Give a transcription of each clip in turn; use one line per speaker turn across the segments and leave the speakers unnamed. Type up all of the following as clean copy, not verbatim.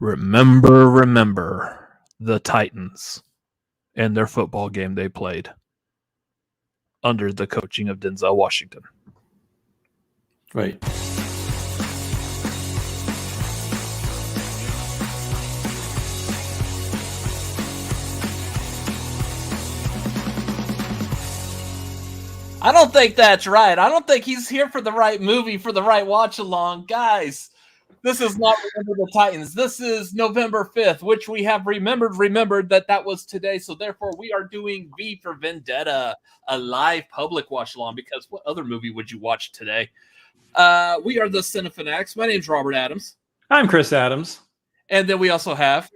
Remember the Titans and their football game they played under the coaching of Denzel Washington.
Right.
I don't think that's right. I don't think he's here for the right movie, for the right watch along. Guys, this is not Remember the Titans. This is November 5th, which we have remembered that was today. So therefore, we are doing V for Vendetta, a live public watch along, because what other movie would you watch today? We are the Cinefanatics. My name's Robert Adams.
I'm Chris Adams.
And then we also have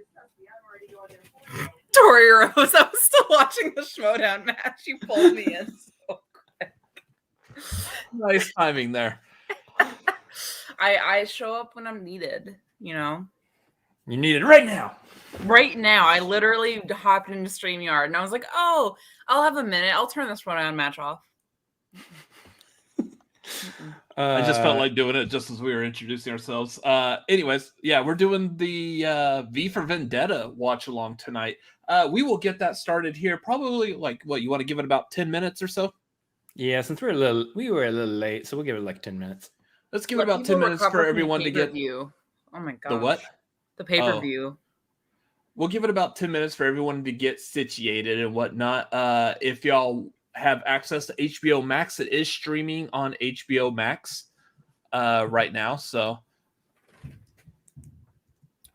Tori Rose. I was still watching the Schmodown match. You pulled me in so quick.
Nice timing there.
I show up when I'm needed, you know.
You need it right now.
Right now, I literally hopped into StreamYard and I was like, oh, I'll have a minute. I'll turn this Schmodown match off.
I just felt like doing it just as we were introducing ourselves. Anyways, yeah, we're doing the V for Vendetta watch along tonight. We will get that started here. Probably like what you want to give it about 10 minutes or so.
Yeah, since we were a little late, so we'll give it like 10 minutes.
Let's give it about 10 minutes for everyone to get
you. Oh my god.
The what?
The pay-per-view.
We'll give it about 10 minutes for everyone to get situated and whatnot. If y'all have access to HBO Max, it is streaming on HBO Max right now. So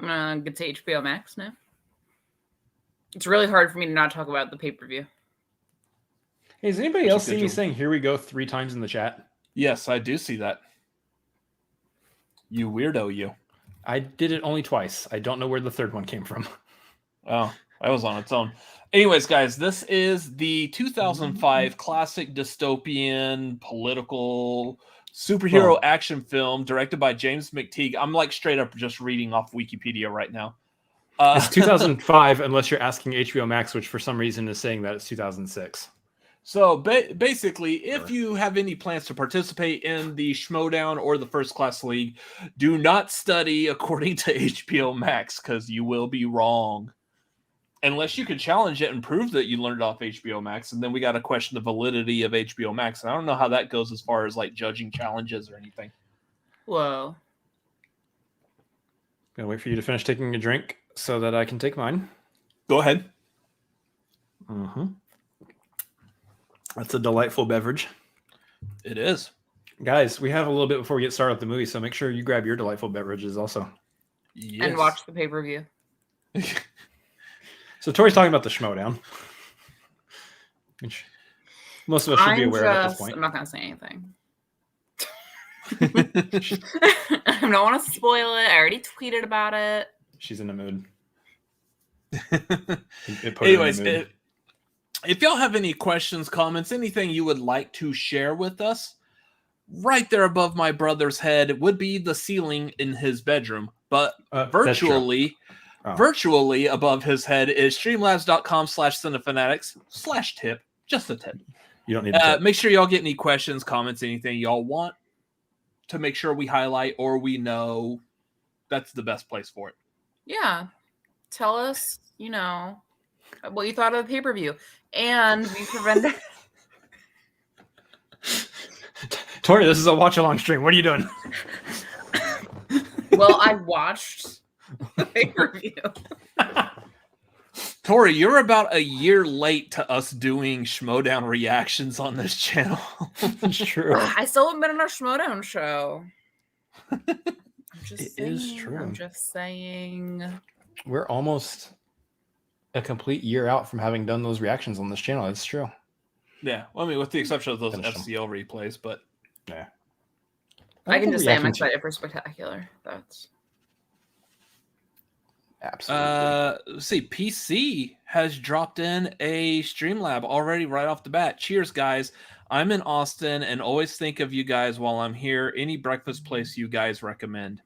I'm gonna get to HBO Max now. It's really hard for me to not talk about the pay-per-view.
Hey, has anybody else seen me saying "here we go" 3 times in the chat?
Yes, I do see that. You weirdo, you.
I did it only twice. I don't know where the third one came from.
Oh, that was on its own. Anyways, guys, this is the 2005 classic dystopian political superhero action film directed by James McTeague. I'm like straight up just reading off Wikipedia right now.
It's 2005, unless you're asking HBO Max, which for some reason is saying that it's 2006.
So basically, if you have any plans to participate in the Schmodown or the First Class League, do not study according to HBO Max, because you will be wrong. Unless you can challenge it and prove that you learned it off HBO Max, and then we got to question the validity of HBO Max. And I don't know how that goes as far as like judging challenges or anything.
Whoa.
Gonna wait for you to finish taking a drink so that I can take mine.
Go ahead.
Mm-hmm. That's a delightful beverage.
It is.
Guys, we have a little bit before we get started with the movie, so make sure you grab your delightful beverages also.
Yes. And watch the pay-per-view.
So Tori's talking about the Schmodown, which most of us should be aware of at this point.
I'm not going to say anything. I don't want to spoil it. I already tweeted about it.
She's in the mood.
Anyways, if y'all have any questions, comments, anything you would like to share with us, right there above my brother's head would be the ceiling in his bedroom. But virtually above his head is streamlabs.com/cinefanatics/tip. Just a tip.
You don't need to
make sure y'all get any questions, comments, anything y'all want to make sure we highlight or we know. That's the best place for it.
Yeah. Tell us, what you thought of the pay-per-view. And V for Vendetta.
Tori, this is a watch-along stream. What are you doing?
Well, I watched the pay-per-view.
Tori, you're about a year late to us doing Schmodown reactions on this channel.
That's true.
I still haven't been on our Schmodown show.
It is true.
I'm just saying.
We're almost a complete year out from having done those reactions on this channel. That's true.
Yeah. Well, I mean, with the exception of those FCL replays, but
yeah.
I can just say I'm excited for Spectacular. That's
absolutely.
See, PC has dropped in a Streamlab already right off the bat. Cheers, guys. I'm in Austin and always think of you guys while I'm here. Any breakfast place you guys recommend?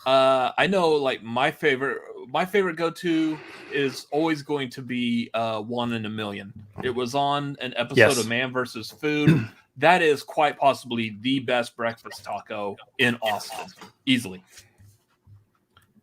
I know, like my favorite go-to is always going to be One in a Million. It was on an episode of Man vs. Food. That is quite possibly the best breakfast taco in Austin, easily.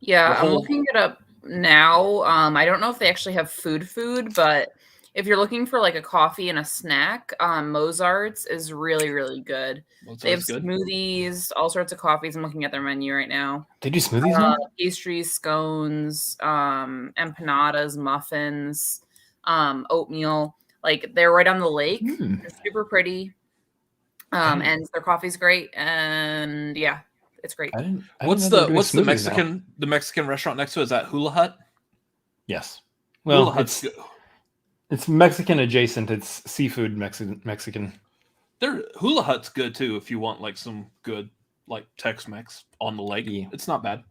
Yeah,
The
I'm
whole-
looking it up now. I don't know if they actually have food, but if you're looking for like a coffee and a snack, Mozart's is really, really good. They have
Mozart's good.
smoothies, all sorts of coffees. I'm looking at their menu right now.
They do smoothies now?
Pastries, scones, empanadas, muffins, oatmeal. Like they're right on the lake. They're super pretty. And their coffee's great. And yeah, it's great.
What's the Mexican restaurant next to it? Is that Hula Hut?
Yes. Well,
Hula Hut's good.
It's Mexican adjacent. It's seafood Mexican.
Hula Hut's good too if you want like some good like Tex-Mex on the lake. Yeah. It's not bad.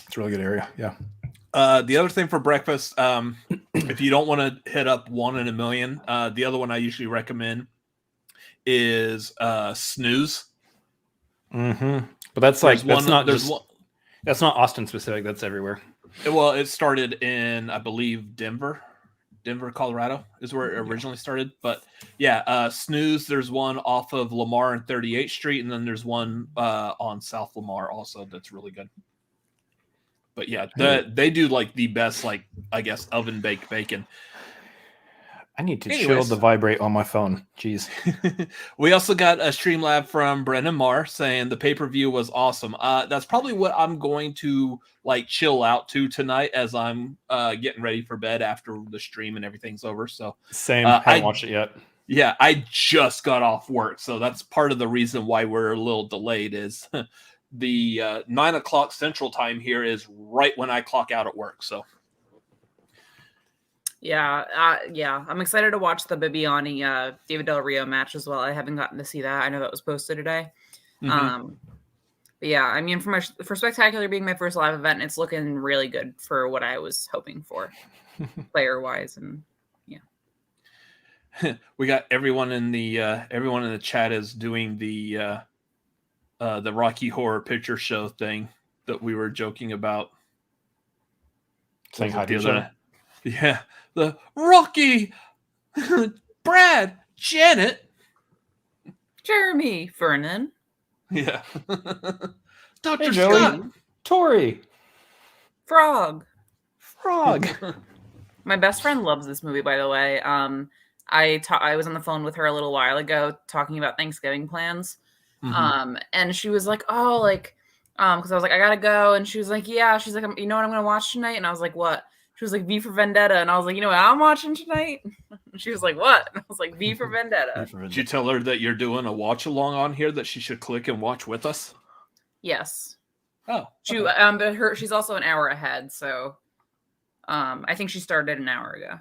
It's a really good area. Yeah.
The other thing for breakfast, if you don't want to hit up One in a Million, the other one I usually recommend is Snooze.
Mm-hmm. But that's that's not Austin specific. That's everywhere.
Well, it started in, I believe, Denver, Colorado is where it originally started. But yeah, Snooze, there's one off of Lamar and 38th Street, and then there's one on South Lamar also that's really good. But yeah, they do like the best, like, I guess, oven baked bacon.
I need to chill the vibrate on my phone. Jeez.
We also got a Streamlab from Brennan Marr saying the pay-per-view was awesome. That's probably what I'm going to like chill out to tonight as I'm getting ready for bed after the stream and everything's over. So
same. Haven't watched it yet.
Yeah, I just got off work, so that's part of the reason why we're a little delayed. Is the 9 o'clock Central Time here is right when I clock out at work. So.
Yeah, I'm excited to watch the Bibiani David Del Rio match as well. I haven't gotten to see that. I know that was posted today. But yeah, I mean, for Spectacular being my first live event, it's looking really good for what I was hoping for, player wise, and yeah.
We got everyone in the chat is doing the Rocky Horror Picture Show thing that we were joking about.
Saying hi to each other.
Yeah, the Rocky, Brad, Janet,
Jeremy, Vernon.
Yeah, Dr.
Hey,
Scott,
Tori,
Frog.
My
best friend loves this movie, by the way. I was on the phone with her a little while ago talking about Thanksgiving plans. And she was like, oh, like, because I was like, I gotta go, and she was like, yeah. She's like, you know what I'm gonna watch tonight? And I was like, what? She was like, V for Vendetta. And I was like, you know what I'm watching tonight? And she was like, what? And I was like, V for Vendetta.
Did you tell her that you're doing a watch along on here that she should click and watch with us?
Yes.
Oh.
Okay. She's also an hour ahead, so I think she started an hour ago.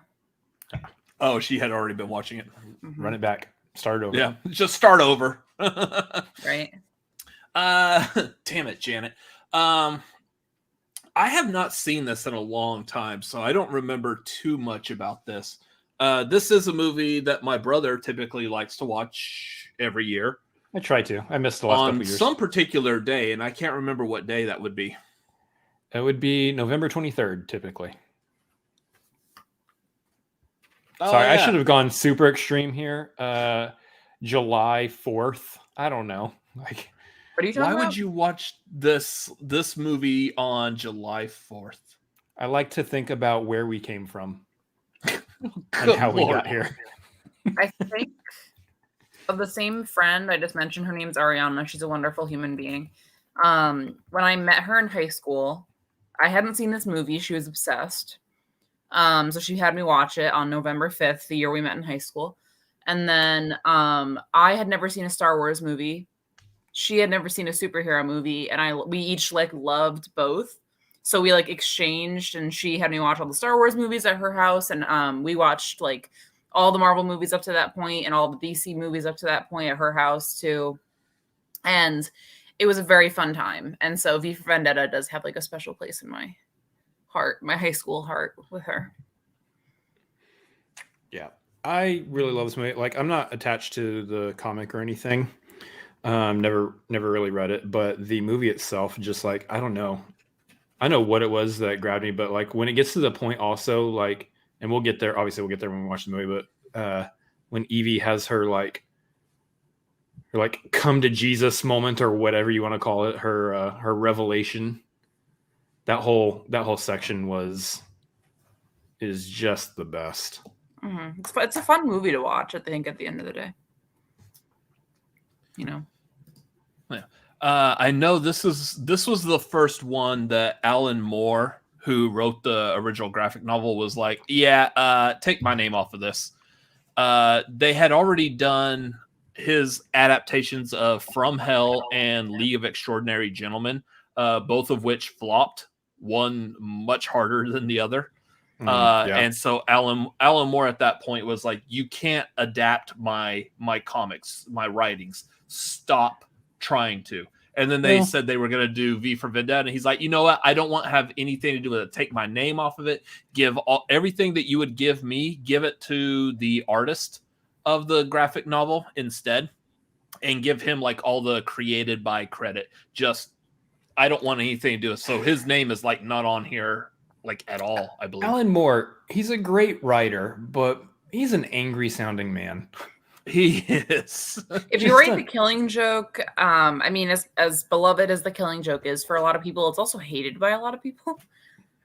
Oh, she had already been watching it.
Run it back. Start over.
Yeah, just start over.
Right.
Damn it, Janet. I have not seen this in a long time, so I don't remember too much about this. This is a movie that my brother typically likes to watch every year.
I try to. I missed the last couple
on
years.
Some particular day, and I can't remember what day that would be.
It would be November 23rd, typically. Sorry, I should have gone super extreme here. July 4th. I don't know. Like,
what are you talking about?
Why would you watch this movie on July 4th?
I like to think about where we came from and how we got here.
I think of the same friend I just mentioned. Her name's Ariana. She's a wonderful human being. When I met her in high school, I hadn't seen this movie. She was obsessed. So she had me watch it on November 5th, the year we met in high school. And then I had never seen a Star Wars movie. She had never seen a superhero movie, and we each like loved both. So we like exchanged, and she had me watch all the Star Wars movies at her house, and we watched like all the Marvel movies up to that point and all the DC movies up to that point at her house too. And it was a very fun time. And so V for Vendetta does have like a special place in my heart, my high school heart with her.
Yeah. I really love this movie. Like, I'm not attached to the comic or anything. Never really read it, but the movie itself, just like, I don't know. I know what it was that grabbed me, but like when it gets to the point also, like, and we'll get there. Obviously we'll get there when we watch the movie, but when Evie has her like her like come to Jesus moment or whatever you want to call it, her revelation. That whole section is just the best.
Mm-hmm. It's a fun movie to watch, I think, at the end of the day. You know.
Yeah. I know this was the first one that Alan Moore, who wrote the original graphic novel, was like, yeah, take my name off of this. They had already done his adaptations of From Hell and League of Extraordinary Gentlemen, both of which flopped, one much harder than the other. And so Alan Moore at that point was like, you can't adapt my comics, my writings. Stop trying to. And then they said they were going to do V for Vendetta. And he's like, you know what? I don't want to have anything to do with it. Take my name off of it. Give everything that you would give me, give it to the artist of the graphic novel instead. And give him like all the created by credit. Just, I don't want anything to do with it. So his name is like not on here like at all, I believe.
Alan Moore, he's a great writer, but he's an angry sounding man.
He is.
If you write The Killing Joke, I mean, as beloved as The Killing Joke is for a lot of people, it's also hated by a lot of people.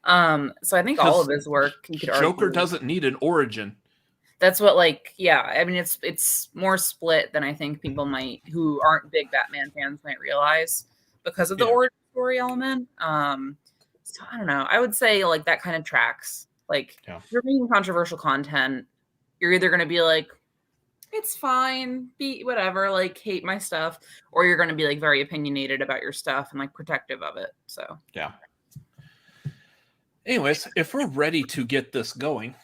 So I think all of his work, you could argue,
Joker doesn't need an origin.
That's what, like, yeah. I mean, it's more split than I think people who aren't big Batman fans might realize because of the origin story element. So I don't know. I would say like that kind of tracks. Like, if you're making controversial content, you're either going to be like, it's fine, be whatever, like hate my stuff, or you're going to be like very opinionated about your stuff and like protective of it. So
yeah.
Anyways, if we're ready to get this going,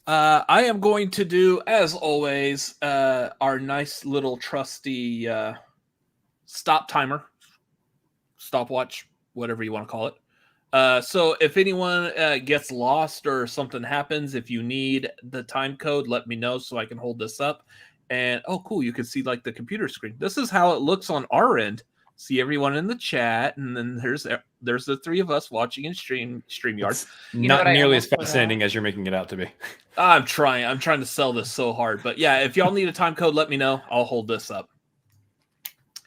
I am going to do, as always, our nice little trusty stop timer, stopwatch, whatever you want to call it. So if anyone gets lost or something happens, if you need the time code, let me know so I can hold this up. And oh, cool, you can see like the computer screen. This is how it looks on our end. See everyone in the chat, and then there's the three of us watching in StreamYard.
Not nearly as fascinating as you're making it out to be.
I'm trying to sell this so hard, but yeah, if y'all need a time code, let me know. I'll hold this up.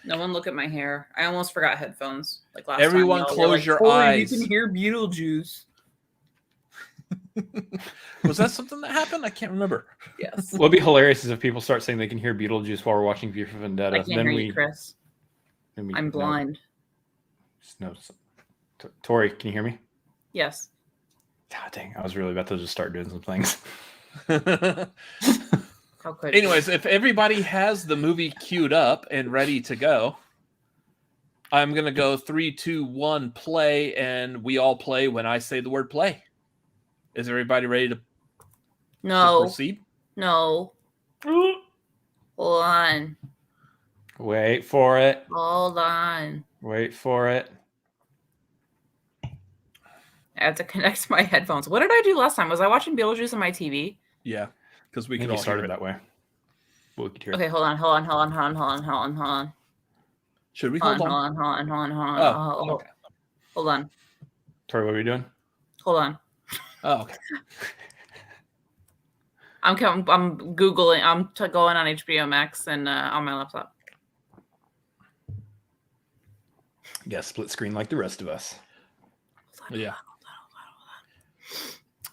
No one look at my hair. I almost forgot headphones. Like last
Everyone
time,
close your eyes.
You can hear Beetlejuice.
Was that something that happened? I can't remember.
Yes.
What'd be hilarious is if people start saying they can hear Beetlejuice while we're watching V for Vendetta.
I can't hear you, Chris. I'm blind.
No. Tori, can you hear me?
Yes.
God dang, I was really about to just start doing some things.
Anyways, if everybody has the movie queued up and ready to go, I'm going to go 3, 2, 1, play, and we all play when I say the word play. Is everybody ready to proceed?
No. Hold on.
Wait for it.
Hold on.
Wait for it.
I have to connect my headphones. What did I do last time? Was I watching Beetlejuice on my TV?
Yeah, because we can
all
all
start
hear
it that way. We could hear
okay, hold on.
Should we hold on?
Hold on.
Okay.
Hold on.
Tori, what are we doing?
Hold on.
Oh, okay.
I'm Googling. I'm going on HBO Max and on my laptop.
Yeah, split screen like the rest of us.
Yeah.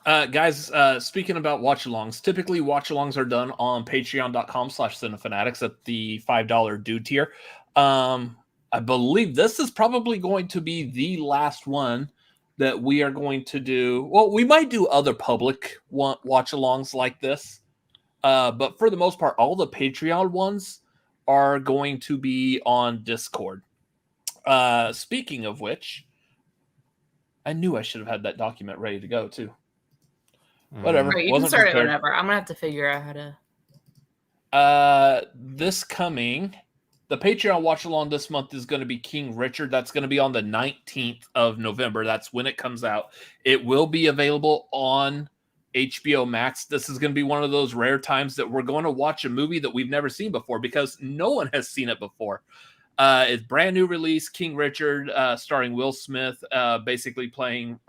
Guys, speaking about watch-alongs, typically watch-alongs are done on patreon.com/cinefanatics at the $5 due tier. I believe this is probably going to be the last one that we are going to do. Well, we might do other public watch-alongs like this. But for the most part, all the Patreon ones are going to be on Discord. Speaking of which, I knew I should have had that document ready to go too. Whatever.
Right, you can start it whenever. I'm gonna have to figure out how
to. The Patreon watch along this month is going to be King Richard. That's going to be on the 19th of November. That's when it comes out. It will be available on HBO Max. This is going to be one of those rare times that we're going to watch a movie that we've never seen before because no one has seen it before. It's brand new release, King Richard, starring Will Smith, basically playing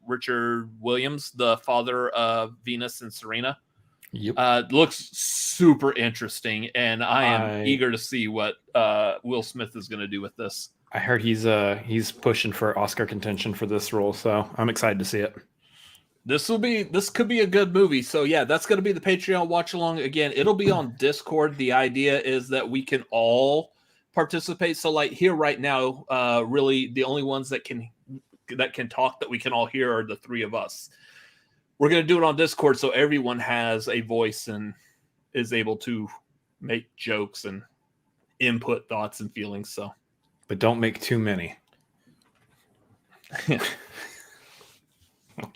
Richard Williams, the father of Venus and Serena.
Yep.
Looks super interesting, and I am eager to see what Will Smith is going to do with this.
I heard he's pushing for Oscar contention for this role, so I'm excited to see it.
This could be a good movie. So yeah, that's going to be the Patreon watch along. Again, it'll be on Discord. The idea is that we can all participate. So like here right now, really the only ones that can talk that we can all hear are the three of us. We're going to do it on Discord so everyone has a voice and is able to make jokes and input thoughts and feelings. So,
but don't make too many.
Okay.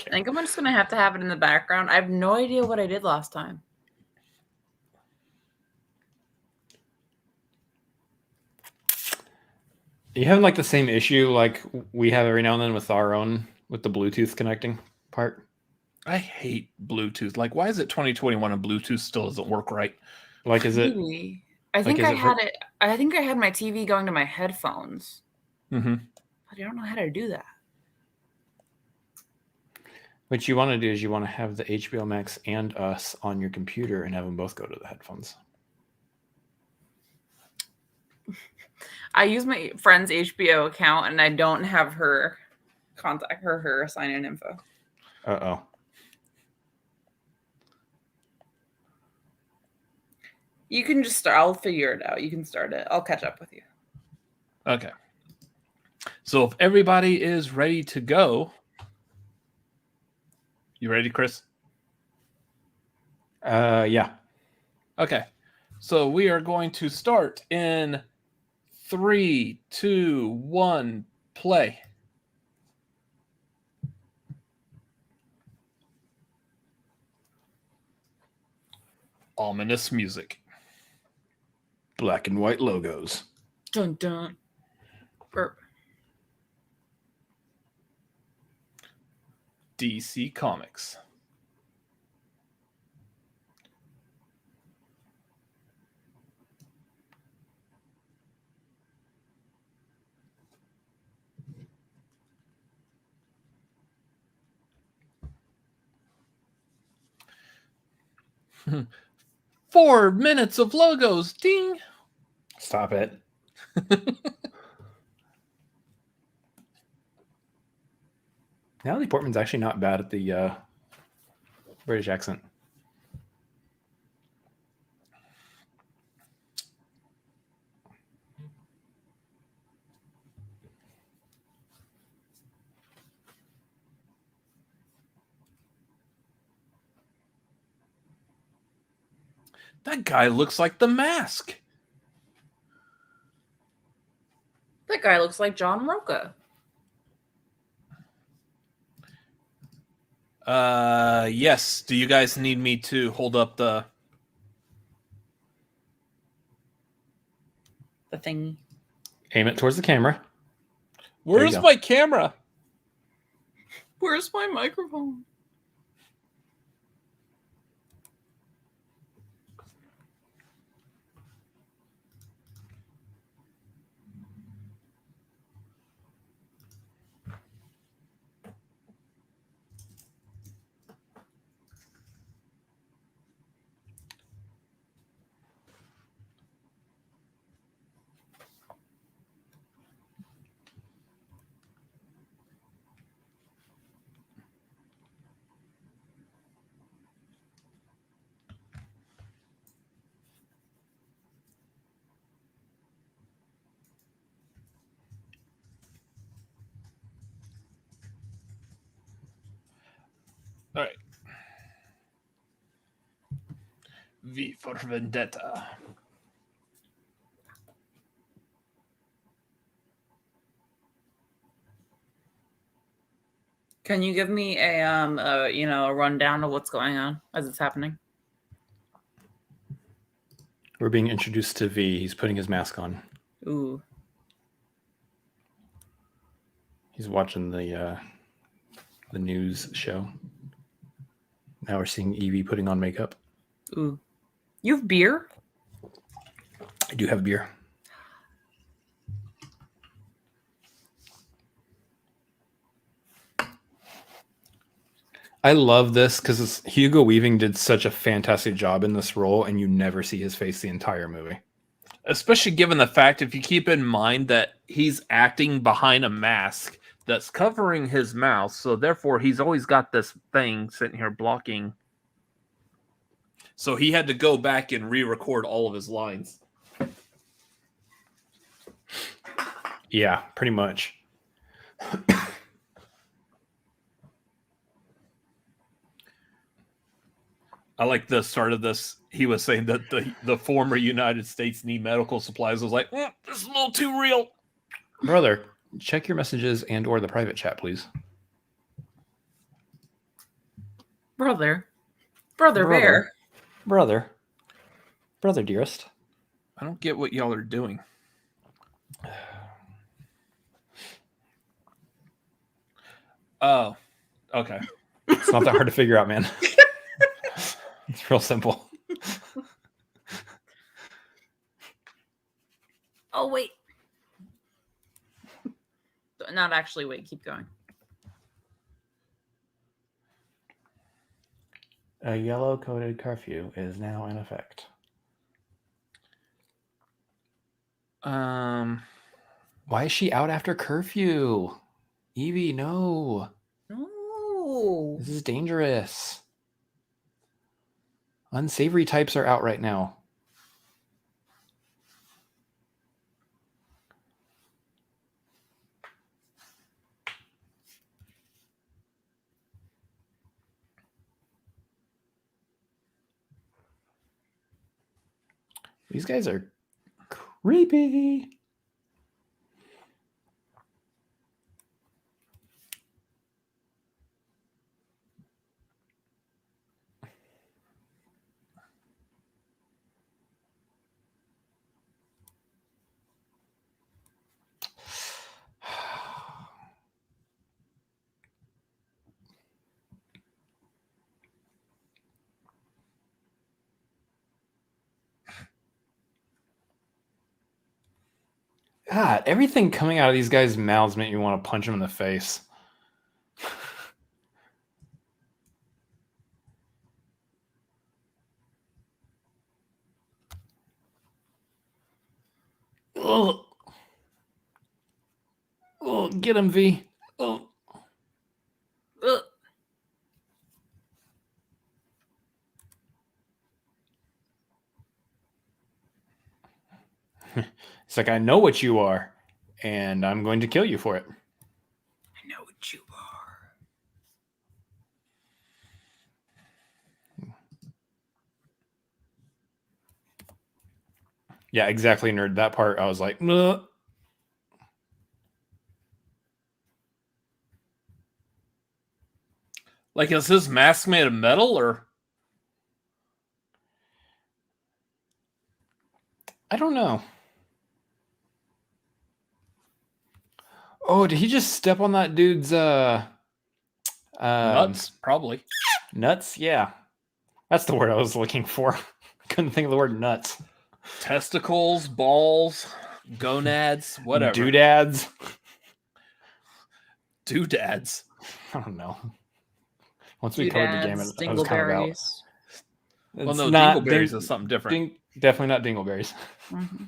I think I'm just going to have it in the background. I have no idea what I did last time.
You having like the same issue like we have every now and then with our own, with the Bluetooth connecting part?
I hate Bluetooth. Like, why is it 2021 and Bluetooth still doesn't work right?
Like, is it?
I think I had it. I think I had my TV going to my headphones.
Mm-hmm.
But I don't know how to do that.
What you want to do is you want to have the HBO Max and us on your computer and have them both go to the headphones.
I use my friend's HBO account and I don't have her contact her sign-in info.
Uh-oh.
You can just start. I'll figure it out. You can start it. I'll catch up with you.
Okay. So if everybody is ready to go, you ready, Chris?
Yeah.
Okay. So we are going to start in 3, 2, 1, play. Ominous music.
Black and white logos.
Dun dun. Burp.
DC Comics. Hmm. 4 minutes of logos. Ding.
Stop it. Natalie Portman's actually not bad at the British accent.
That guy looks like The Mask.
That guy looks like John Roca.
Yes. Do you guys need me to hold up the
thing?
Aim it towards the camera.
Where's my camera?
Where's my microphone?
All right. V For Vendetta.
Can you give me a a rundown of what's going on as it's happening?
We're being introduced to V. He's putting his mask on.
Ooh.
He's watching the news show. Now we're seeing Evie putting on makeup.
Ooh. You have beer?
I do have beer. I love this because Hugo Weaving did such a fantastic job in this role, and you never see his face the entire movie.
Especially given the fact, if you keep in mind that he's acting behind a mask that's covering his mouth, so therefore he's always got this thing sitting here blocking. So he had to go back and re-record all of his lines.
Yeah, pretty much.
I like the start of this. He was saying that the former United States need medical supplies. I was like, this is a little too real.
Brother, check your messages and or the private chat, please.
Brother bear.
Brother, dearest.
I don't get what y'all are doing. Oh, okay.
It's not that hard to figure out, man. It's real simple.
Oh, wait. Not actually, wait, keep going.
A yellow-coded curfew is now in effect. Why is she out after curfew? Evie, no.
No.
This is dangerous. Unsavory types are out right now. These guys are creepy. God, everything coming out of these guys' mouths make me want to punch them in the face. Oh, get him, V. Oh. It's like, I know what you are, and I'm going to kill you for it.
I know what you are.
Yeah, exactly, nerd. That part, I was like, ugh.
Like, is his mask made of metal or?
I don't know. Oh, did he just step on that dude's
Nuts, probably.
Nuts? Yeah. That's the word I was looking for. Couldn't think of the word nuts.
Testicles, balls, gonads, whatever.
Doodads.
Doodads.
I don't know. Once we covered the game, I was kind of out.
Well, no, dingleberries is something different.
Definitely not dingleberries.
Mm-hmm.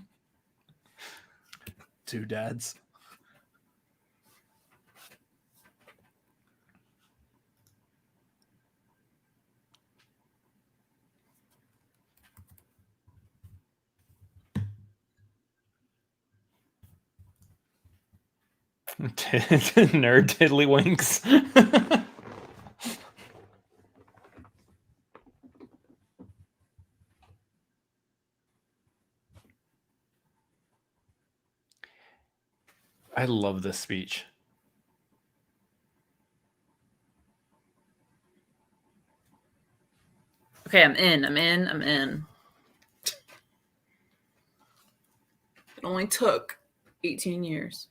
Doodads.
Nerd tiddlywinks. I love this speech.
Okay, I'm in. It only took 18 years.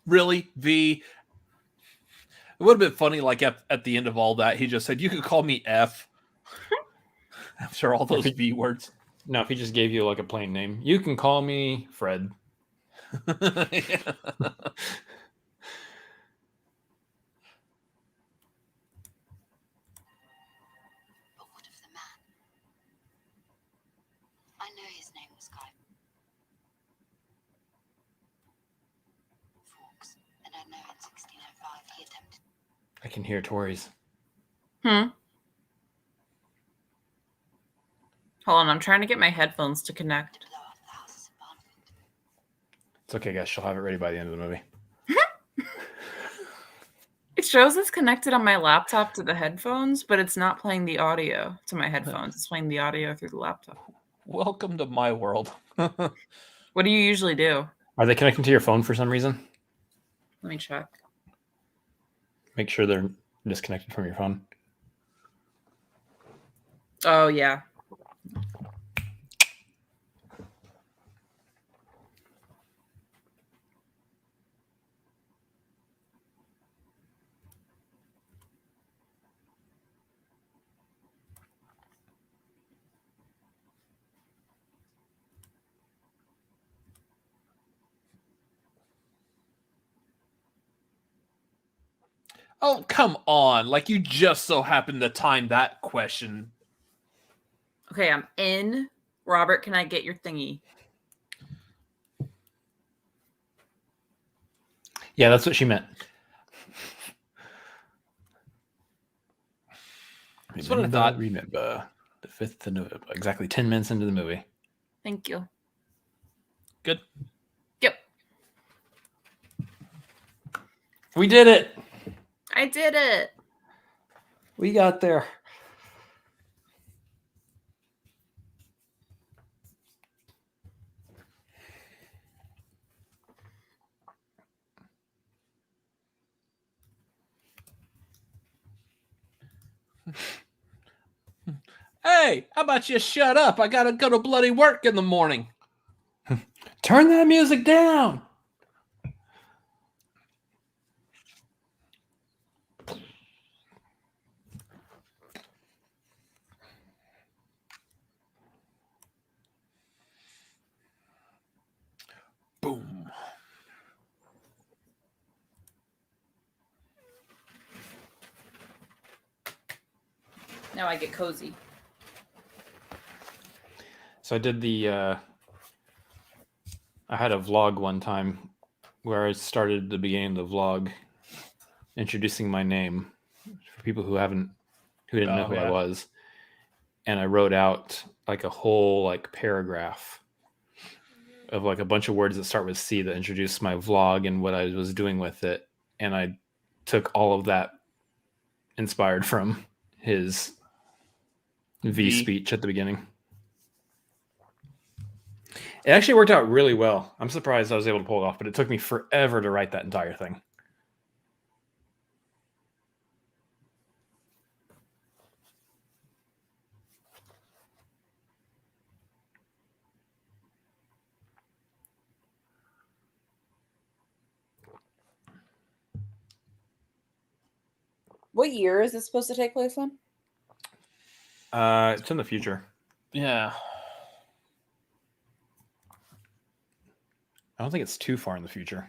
Really, V? It would have been funny, like at the end of all that, he just said, "You could call me F." After all those V words.
No, if he just gave you like a plain name, you can call me Fred.
Yeah.
But what of the man? I know his name was Guy Fawkes, and I know in 1605 he attempted.
I can hear Tori's.
Hold on, I'm trying to get my headphones to connect.
to blow up the houses in Barnwood.
It's okay, guys. She'll have it ready by the end of the movie.
It shows it's connected on my laptop to the headphones, but it's not playing the audio to my headphones. It's playing the audio through the laptop.
Welcome to my world.
What do you usually do?
Are they connecting to your phone for some reason?
Let me check.
Make sure they're disconnected from your phone.
Oh, yeah.
Oh, come on. Like, you just so happened to time that question.
Okay, I'm in. Robert, can I get your thingy?
Yeah, that's what she meant.
That's what I thought.
Remember the 5th of November. Exactly 10 minutes into the movie.
Thank you.
Good.
Yep.
We did it.
I did it.
We got there.
Hey, how about you shut up? I gotta go to bloody work in the morning.
Turn that music down.
Boom.
Now I get cozy.
So I did I had a vlog one time where I started the beginning of the vlog introducing my name for people who didn't know who I was. And I wrote out like a whole like paragraph of like a bunch of words that start with C that introduce my vlog and what I was doing with it. And I took all of that inspired from his V speech at the beginning. It actually worked out really well. I'm surprised I was able to pull it off, but it took me forever to write that entire thing.
What year is this supposed to take place in?
It's in the future.
Yeah.
I don't think it's too far in the future.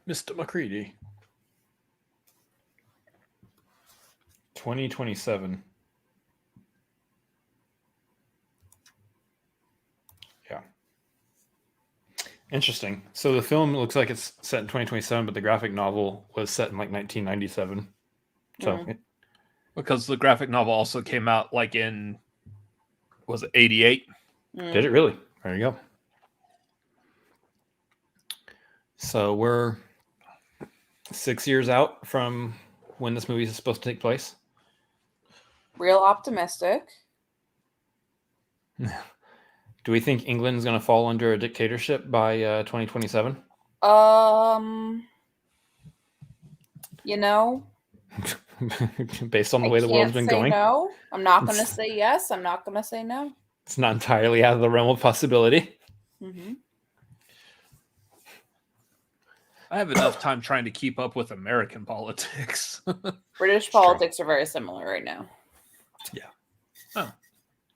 Mr. McCready. 2027. Yeah. Interesting. So the film looks like it's set in 2027, but the graphic novel was set in like 1997. So
Because the graphic novel also came out like in, was it 88?
Did it really? There you go. So we're 6 years out from when this movie is supposed to take place.
Real optimistic.
Do we think England's going to fall under a dictatorship by 2027?
You know,
Based on the
I
way the world's
can't
been
say
going,
no. I'm not going to say yes. I'm not going to say no.
it's not entirely out of the realm of possibility.
Mm-hmm.
I have enough time trying to keep up with American politics.
British politics are very similar right now.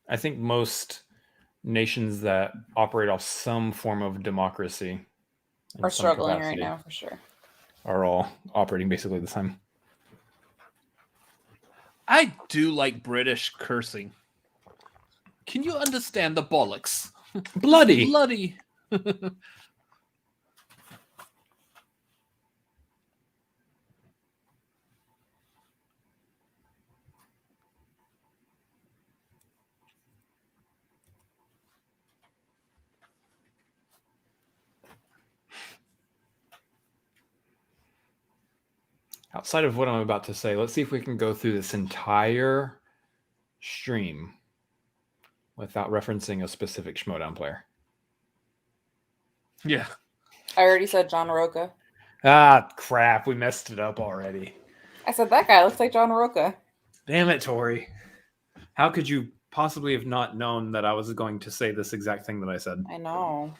I think most nations that operate off some form of democracy in
Are
some
struggling right
capacity
now for sure.
are all operating basically the same.
I do like British cursing. Can you understand the bollocks?
Bloody.
Bloody.
Outside of what I'm about to say, let's see if we can go through this entire stream without referencing a specific Schmodown player.
Yeah.
I already said John Roca.
Ah, crap. We messed it up already.
I said that guy looks like John Roca.
Damn it, Tori. How could you possibly have not known that I was going to say this exact thing that I said?
I know.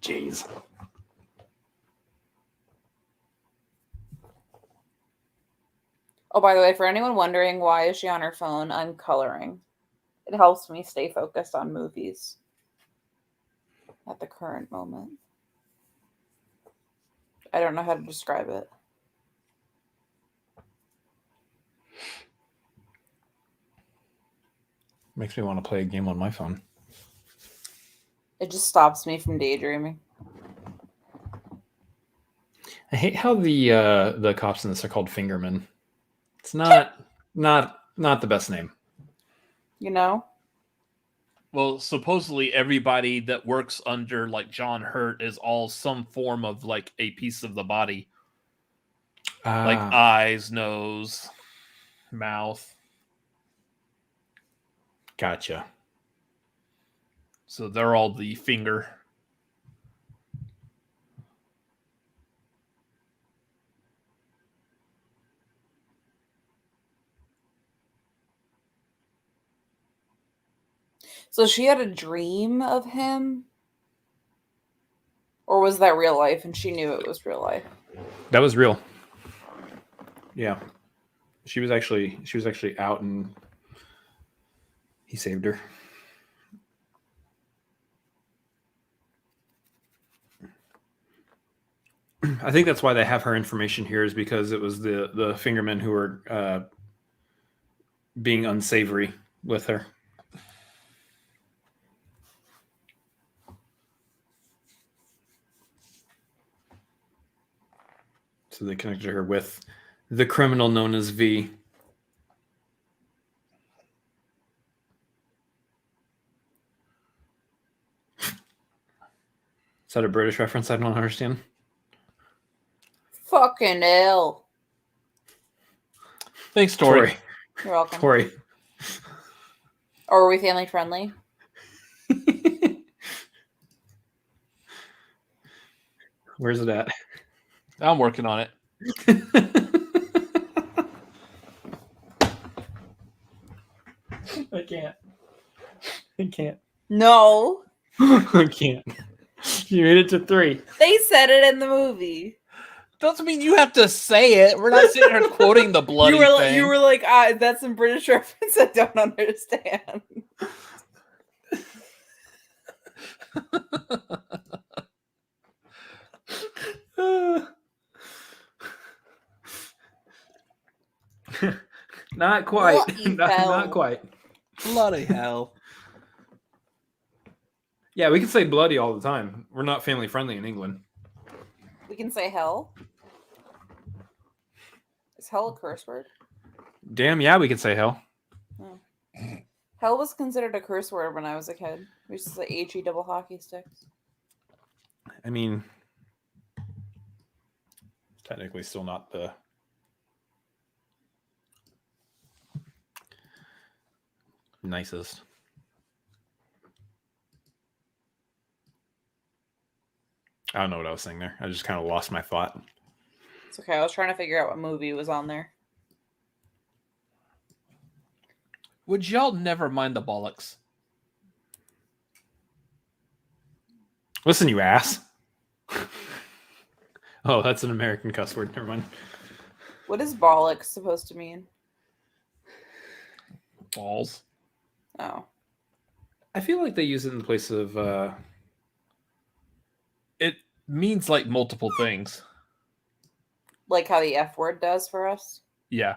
Jeez.
Oh, by the way, for anyone wondering why is she on her phone, I'm coloring. It helps me stay focused on movies at the current moment. I don't know how to describe it.
Makes me want to play a game on my phone.
It just stops me from daydreaming.
I hate how the cops in this are called fingermen. It's not the best name.
You know?
Well, supposedly everybody that works under like John Hurt is all some form of like a piece of the body. Like eyes, nose, mouth.
Gotcha.
So they're all the finger.
So she had a dream of him? Or was that real life and she knew it was real life?
That was real. Yeah. She was actually out and he saved her. I think that's why they have her information here, is because it was the fingermen who were being unsavory with her. So they connected her with the criminal known as V. Is that a British reference I don't understand?
Fucking hell.
Thanks, Tori.
You're welcome.
Tori.
Or are we family friendly?
Where's it at?
I'm working on it.
I can't.
No.
I can't. You made it to 3.
They said it in the movie.
Doesn't mean you have to say it. We're not sitting here quoting the bloody thing.
You were like, that's some British reference I don't understand.
Not quite.
Bloody
not
hell.
quite.
Bloody hell.
Yeah, we can say bloody all the time. We're not family friendly in England.
We can say hell. Is hell a curse word?
Damn, yeah, we can say hell.
Oh. Hell was considered a curse word when I was a kid. We used to say HE double hockey sticks.
I mean, technically still not the nicest. I don't know what I was saying there. I just kind of lost my thought.
It's okay. I was trying to figure out what movie was on there.
Would y'all never mind the bollocks?
Listen, you ass. Oh, that's an American cuss word. Never mind.
What is bollocks supposed to mean?
Balls.
Oh.
I feel like they use it in place of.
It means like multiple things.
Like how the F word does for us?
Yeah.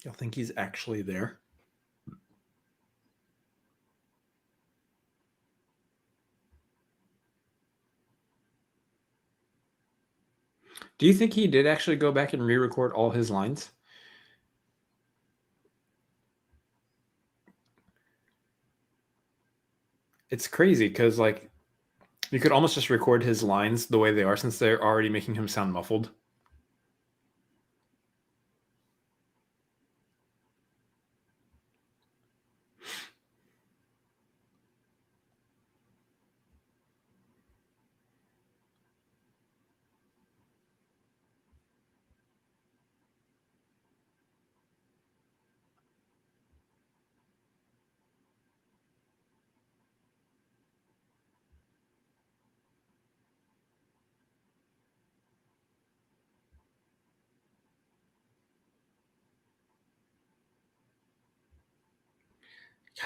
Y'all think he's actually there? Do you think he did actually go back and re-record all his lines? It's crazy because like you could almost just record his lines the way they are since they're already making him sound muffled.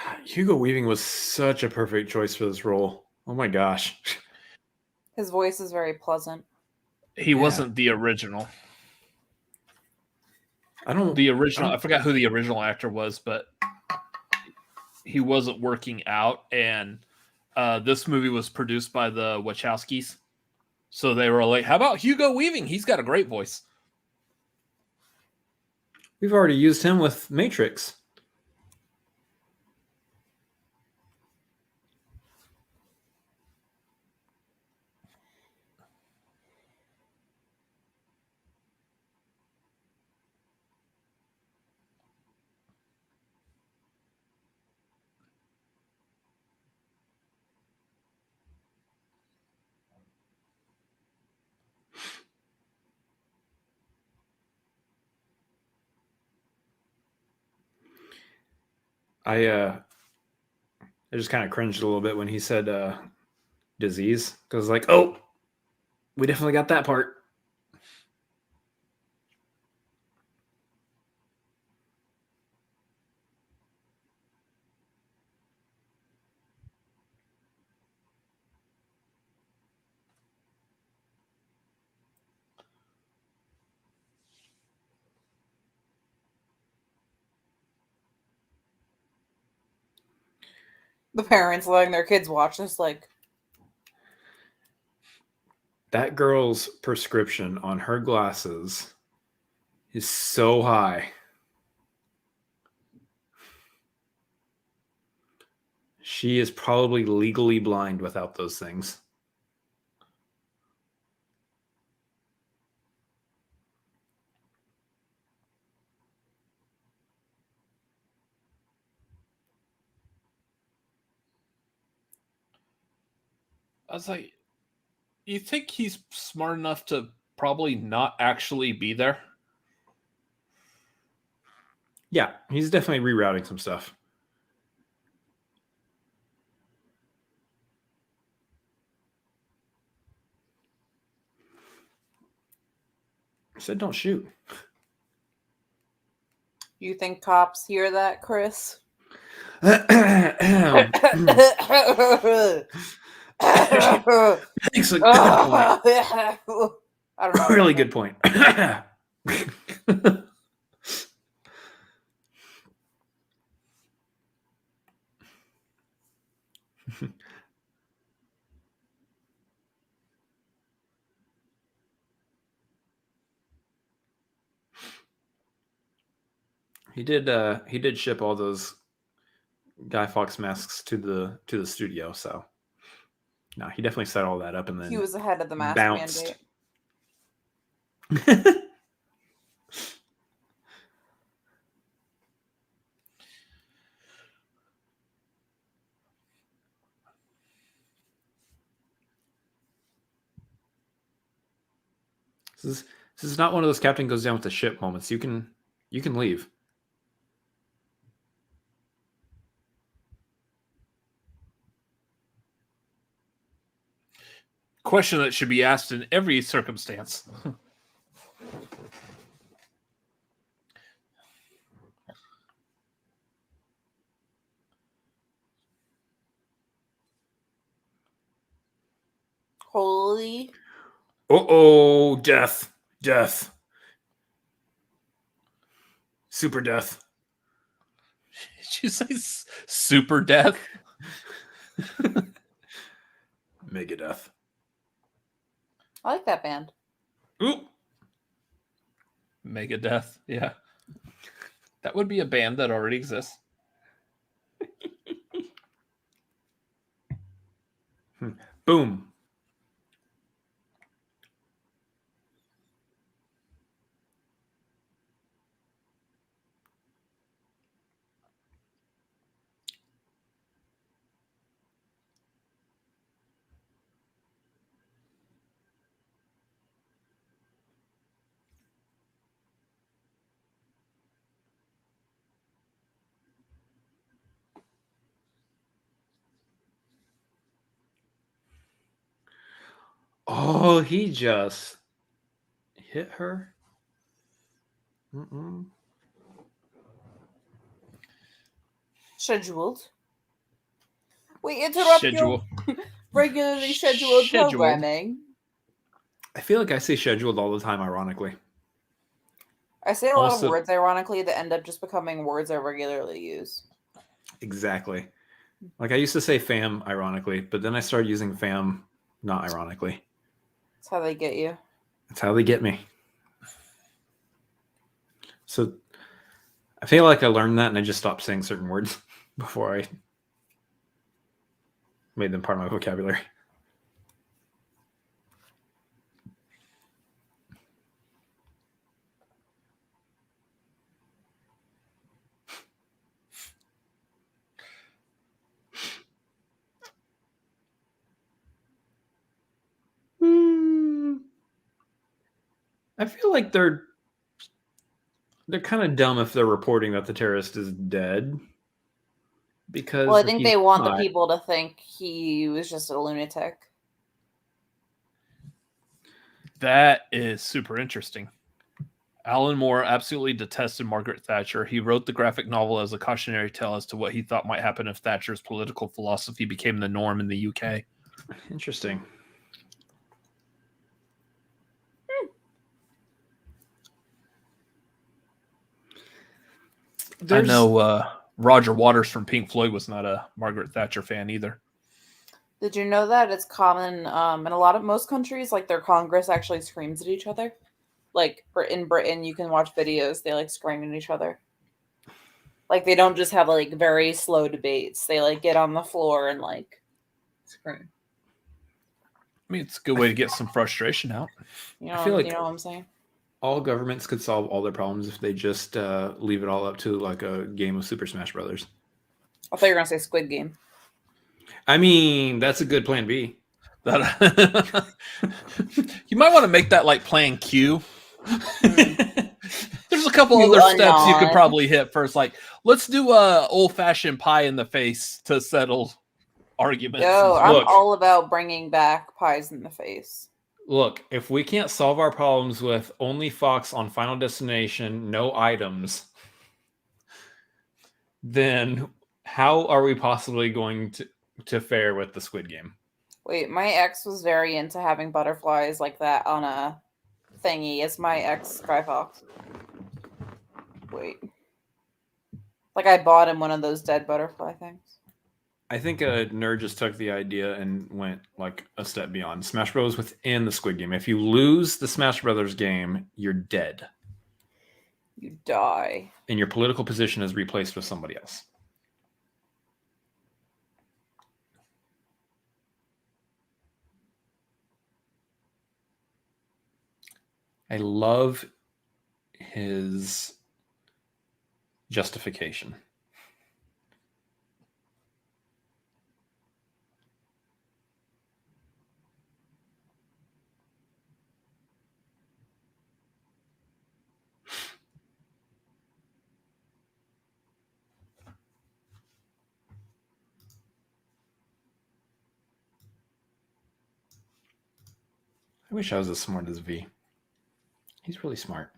God, Hugo Weaving was such a perfect choice for this role. Oh my gosh.
His voice is very pleasant.
He wasn't the original. I forgot who the original actor was, but he wasn't working out. And this movie was produced by the Wachowskis. So they were like, how about Hugo Weaving? He's got a great voice.
We've already used him with Matrix. I just kind of cringed a little bit when he said disease because like, oh, we definitely got that part.
The parents letting their kids watch this, like,
That girl's prescription on her glasses is so high. She is probably legally blind without those things.
I was like, you think he's smart enough to probably not actually be there?
Yeah, he's definitely rerouting some stuff. I said don't shoot.
you think cops hear that, Chris?
Thanks. Good point.
I don't know.
Really good point. He did ship all those Guy Fawkes masks to the studio, so No, he definitely set all that up and then
He was ahead of the mask
bounced.
mandate.
This is not one of those captain goes down with the ship moments. You can leave.
Question that should be asked in every circumstance.
Holy.
Oh, death. Super death.
Did you say super death?
Megadeth.
I like that band.
Ooh.
Megadeth. Yeah. That would be a band that already exists.
Boom. Oh, he just hit her. Mm-mm.
Scheduled. We interrupt
Schedule.
your regularly scheduled programming.
I feel like I say scheduled all the time, ironically.
I say a lot
Also-
of words, ironically, that end up just becoming words I regularly use.
Exactly. Like I used to say fam, ironically, but then I started using fam, not ironically.
That's how they get you.
That's how they get me. So I feel like I learned that and I just stopped saying certain words before I made them part of my vocabulary. I feel like they're kind of dumb if they're reporting that the terrorist is dead. Because
Well, I think they want the
not,
people to think he was just a lunatic.
That is super interesting. Alan Moore absolutely detested Margaret Thatcher. He wrote the graphic novel as a cautionary tale as to what he thought might happen if Thatcher's political philosophy became the norm in the UK.
Interesting.
I know Roger Waters from Pink Floyd was not a Margaret Thatcher fan either.
Did you know that it's common in most countries, like their Congress actually screams at each other? Like in Britain, you can watch videos, they like scream at each other. Like they don't just have like very slow debates. They like get on the floor and like scream.
I mean, it's a good way to get some frustration out.
You know,
I feel like
you know what I'm saying?
all governments could solve all their problems if they just leave it all up to like a game of Super Smash Brothers.
I thought you were gonna say Squid Game.
I mean, that's a good plan B.
That you might want to make that like plan Q. There's a couple other steps you could probably hit first. Like, let's do a old-fashioned pie in the face to settle arguments.
Yo, I'm
Look.
all about bringing back pies in the face.
Look, if we can't solve our problems with only Fox on Final Destination, no items, then how are we possibly going to fare with the Squid Game?
Wait, my ex was very into having butterflies like that on a thingy. Is my ex Sky Fox? Wait. Like I bought him one of those dead butterfly things.
I think a nerd just took the idea and went like a step beyond. Smash Bros. Within the Squid Game. If you lose the Smash Brothers game, you're dead.
You die.
And your political position is replaced with somebody else. I love his justification. I wish I was as smart as V. He's really smart.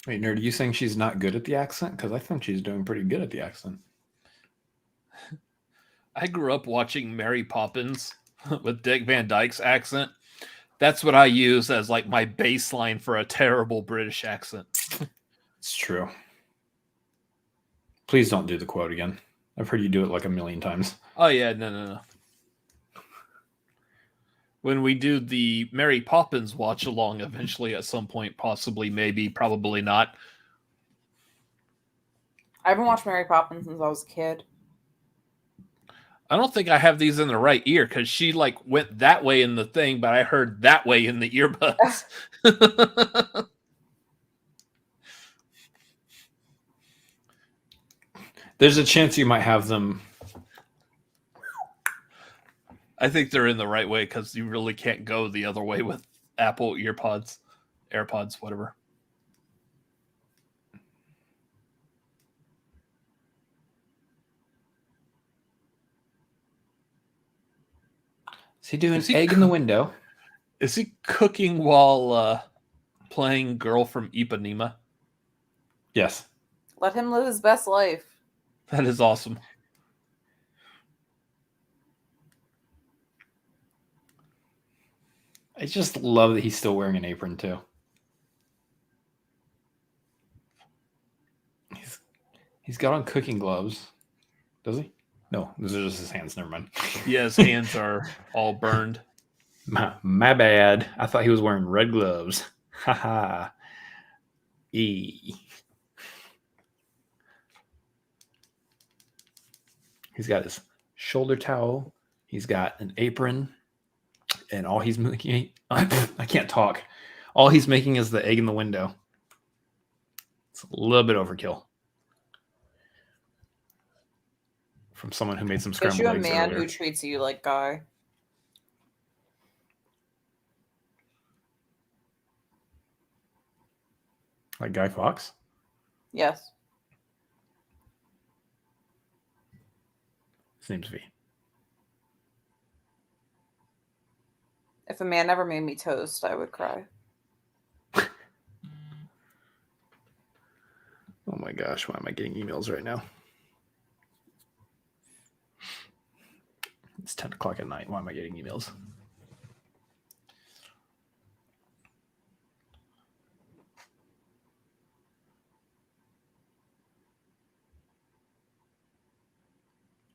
Wait, Nerd, are you saying she's not good at the accent? Because I think she's doing pretty good at the accent.
I grew up watching Mary Poppins with Dick Van Dyke's accent. That's what I use as like my baseline for a terrible British accent.
It's true. Please don't do the quote again. I've heard you do it like a million times.
Oh yeah, no. When we do the Mary Poppins watch along eventually at some point, possibly, maybe, probably not.
I haven't watched Mary Poppins since I was a kid.
I don't think I have these in the right ear because she like went that way in the thing, but I heard that way in the earbuds.
There's a chance you might have them.
I think they're in the right way because you really can't go the other way with Apple AirPods, whatever.
Is he doing egg in the window?
Is he cooking while playing Girl from Ipanema?
Yes.
Let him live his best life.
That is awesome.
I just love that he's still wearing an apron too. He's got on cooking gloves. Does he? No, those are just his hands. Never mind.
Yeah, his hands are all burned.
My bad. I thought he was wearing red gloves. Haha. He's got his shoulder towel. He's got an apron. And all he's making, I can't talk. All he's making is the egg in the window. It's a little bit overkill. From someone who made some scrambled eggs.
Gives you a man
earlier.
who treats you like Guy.
Like Guy Fawkes?
Yes.
His name's V.
If a man ever made me toast, I would cry.
Oh my gosh, why am I getting emails right now? It's 10 o'clock at night. Why am I getting emails?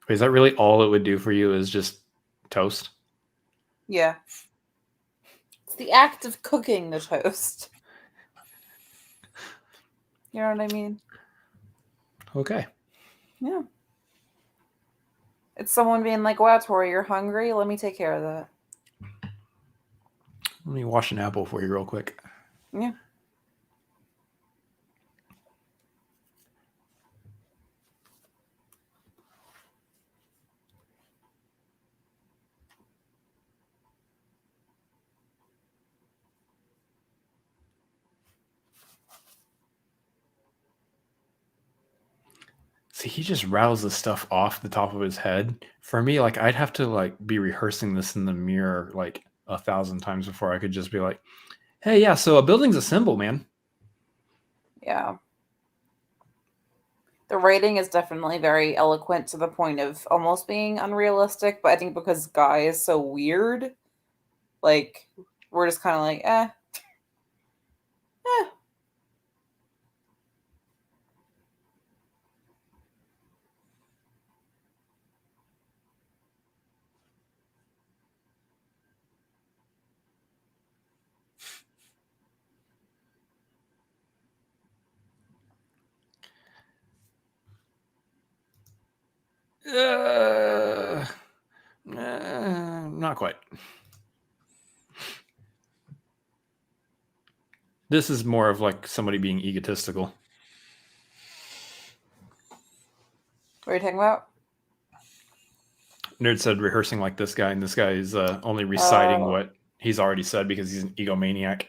Wait, is that really all it would do for you is just toast?
Yeah. It's the act of cooking the toast. You know what I mean?
Okay.
Yeah. It's someone being like, wow, Tori, you're hungry? Let me take care of that.
Let me wash an apple for you real quick.
Yeah.
See, he just rattles this stuff off the top of his head. For me, like I'd have to like be rehearsing this in the mirror like 1,000 times before I could just be like, hey, yeah, so a building's a symbol, man.
Yeah. The writing is definitely very eloquent to the point of almost being unrealistic, but I think because Guy is so weird, like, we're just kind of like,
Not quite. This is more of like somebody being egotistical.
What are you talking about?
Nerd said rehearsing like this guy, and this guy is only reciting
Oh.
what he's already said because he's an egomaniac.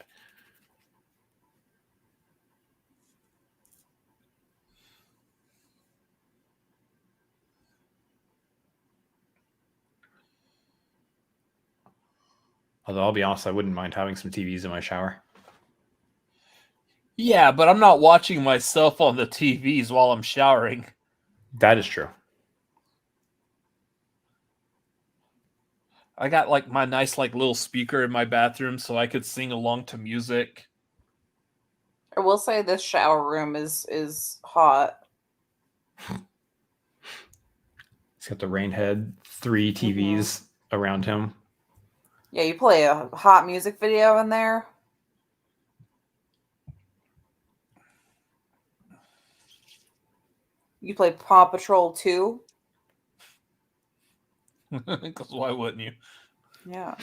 Although I'll be honest, I wouldn't mind having some TVs in my shower.
Yeah, but I'm not watching myself on the TVs while I'm showering.
That is true.
I got like my nice like little speaker in my bathroom so I could sing along to music.
I will say this shower room is hot.
He's got the rain head, 3 TVs around him.
Yeah, you play a hot music video in there. You play Paw Patrol 2.
Because why wouldn't you?
Yeah.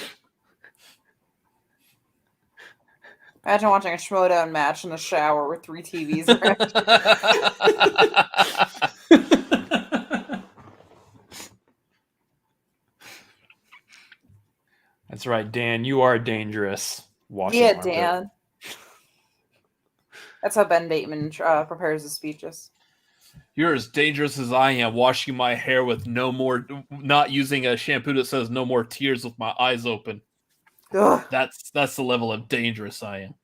Imagine watching a Schmoedown match in the shower with 3 TVs around.
That's right, Dan. You are dangerous. Wash
Yeah,
your armpit.
Dan. That's how Ben Bateman prepares his speeches.
You're as dangerous as I am washing my hair with not using a shampoo that says no more tears with my eyes open.
Ugh.
That's the level of dangerous I am.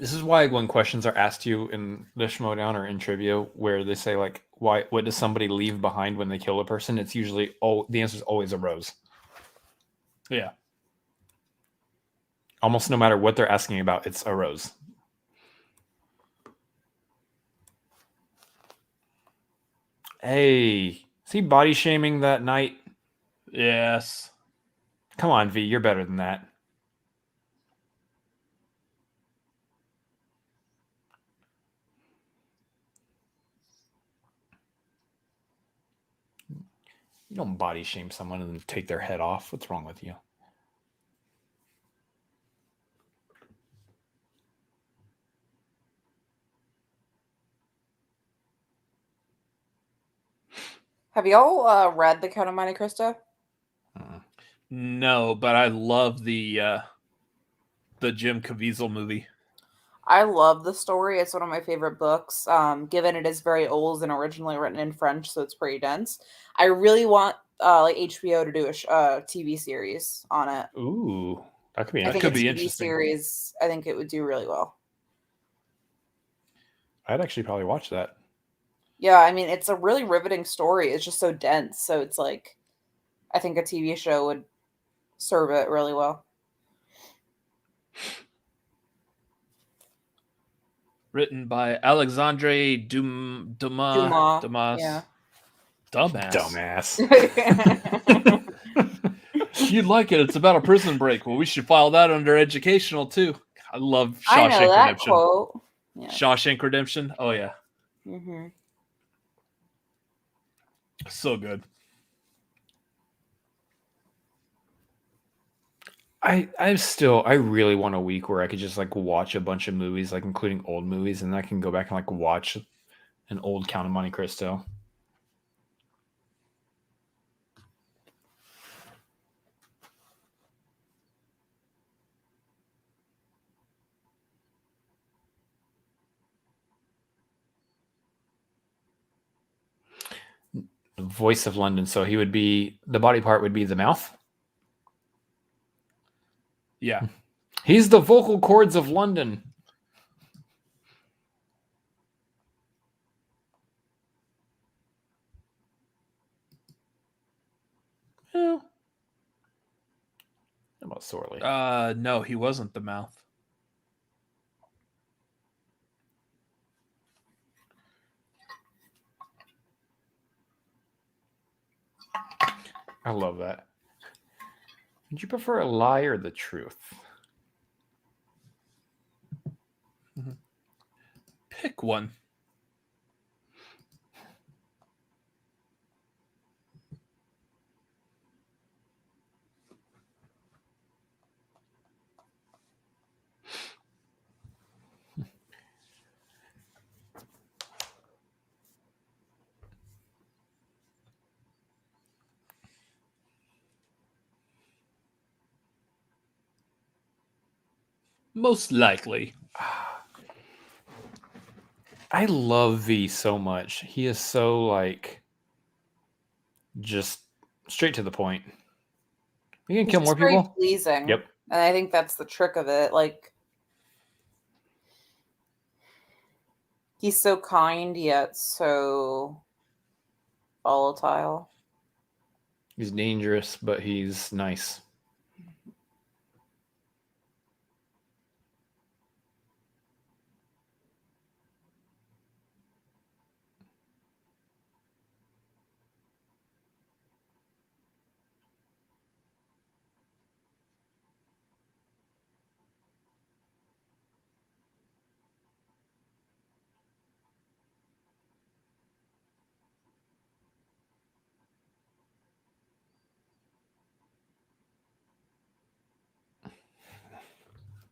This is why when questions are asked you in the Schmoedown or in trivia, where they say like, "What does somebody leave behind when they kill a person?" It's usually the answer is always a rose.
Yeah.
Almost no matter what they're asking about, it's a rose. Hey, is he body shaming that night?
Yes.
Come on, V, you're better than that. You don't body shame someone and then take their head off. What's wrong with you?
Have y'all read The Count of Monte Cristo?
No, but I love the Jim Caviezel movie.
I love the story. It's one of my favorite books. Given it is very old and originally written in French, so it's pretty dense. I really want like HBO to do a TV series on it.
Ooh, that could be
I think
could
a
be
TV
interesting.
series. I think it would do really well.
I'd actually probably watch that.
Yeah, I mean, it's a really riveting story. It's just so dense. So it's like, I think a TV show would serve it really well.
Written by Alexandre Dumas.
Yeah.
Dumbass.
Dumbass.
You'd like it. It's about a prison break. Well, we should file that under educational too. I love Shawshank
I know that
Redemption.
quote. Yeah.
Shawshank Redemption. Oh yeah,
Mm-hmm.
so good.
I really want a week where I could just like watch a bunch of movies, like including old movies, and I can go back and like watch an old Count of Monte Cristo. Voice of London, so he would be the body part would be the mouth.
Yeah.
He's the vocal cords of London. Yeah. How about Sorley?
No, he wasn't the mouth.
I love that. Would you prefer a lie or the truth?
Pick one. Most likely.
I love V so much. He is so like just straight to the point. You can kill
He's
more
very
people.
pleasing.
Yep.
And I think that's the trick of it. Like, he's so kind yet so volatile.
He's dangerous, but he's nice.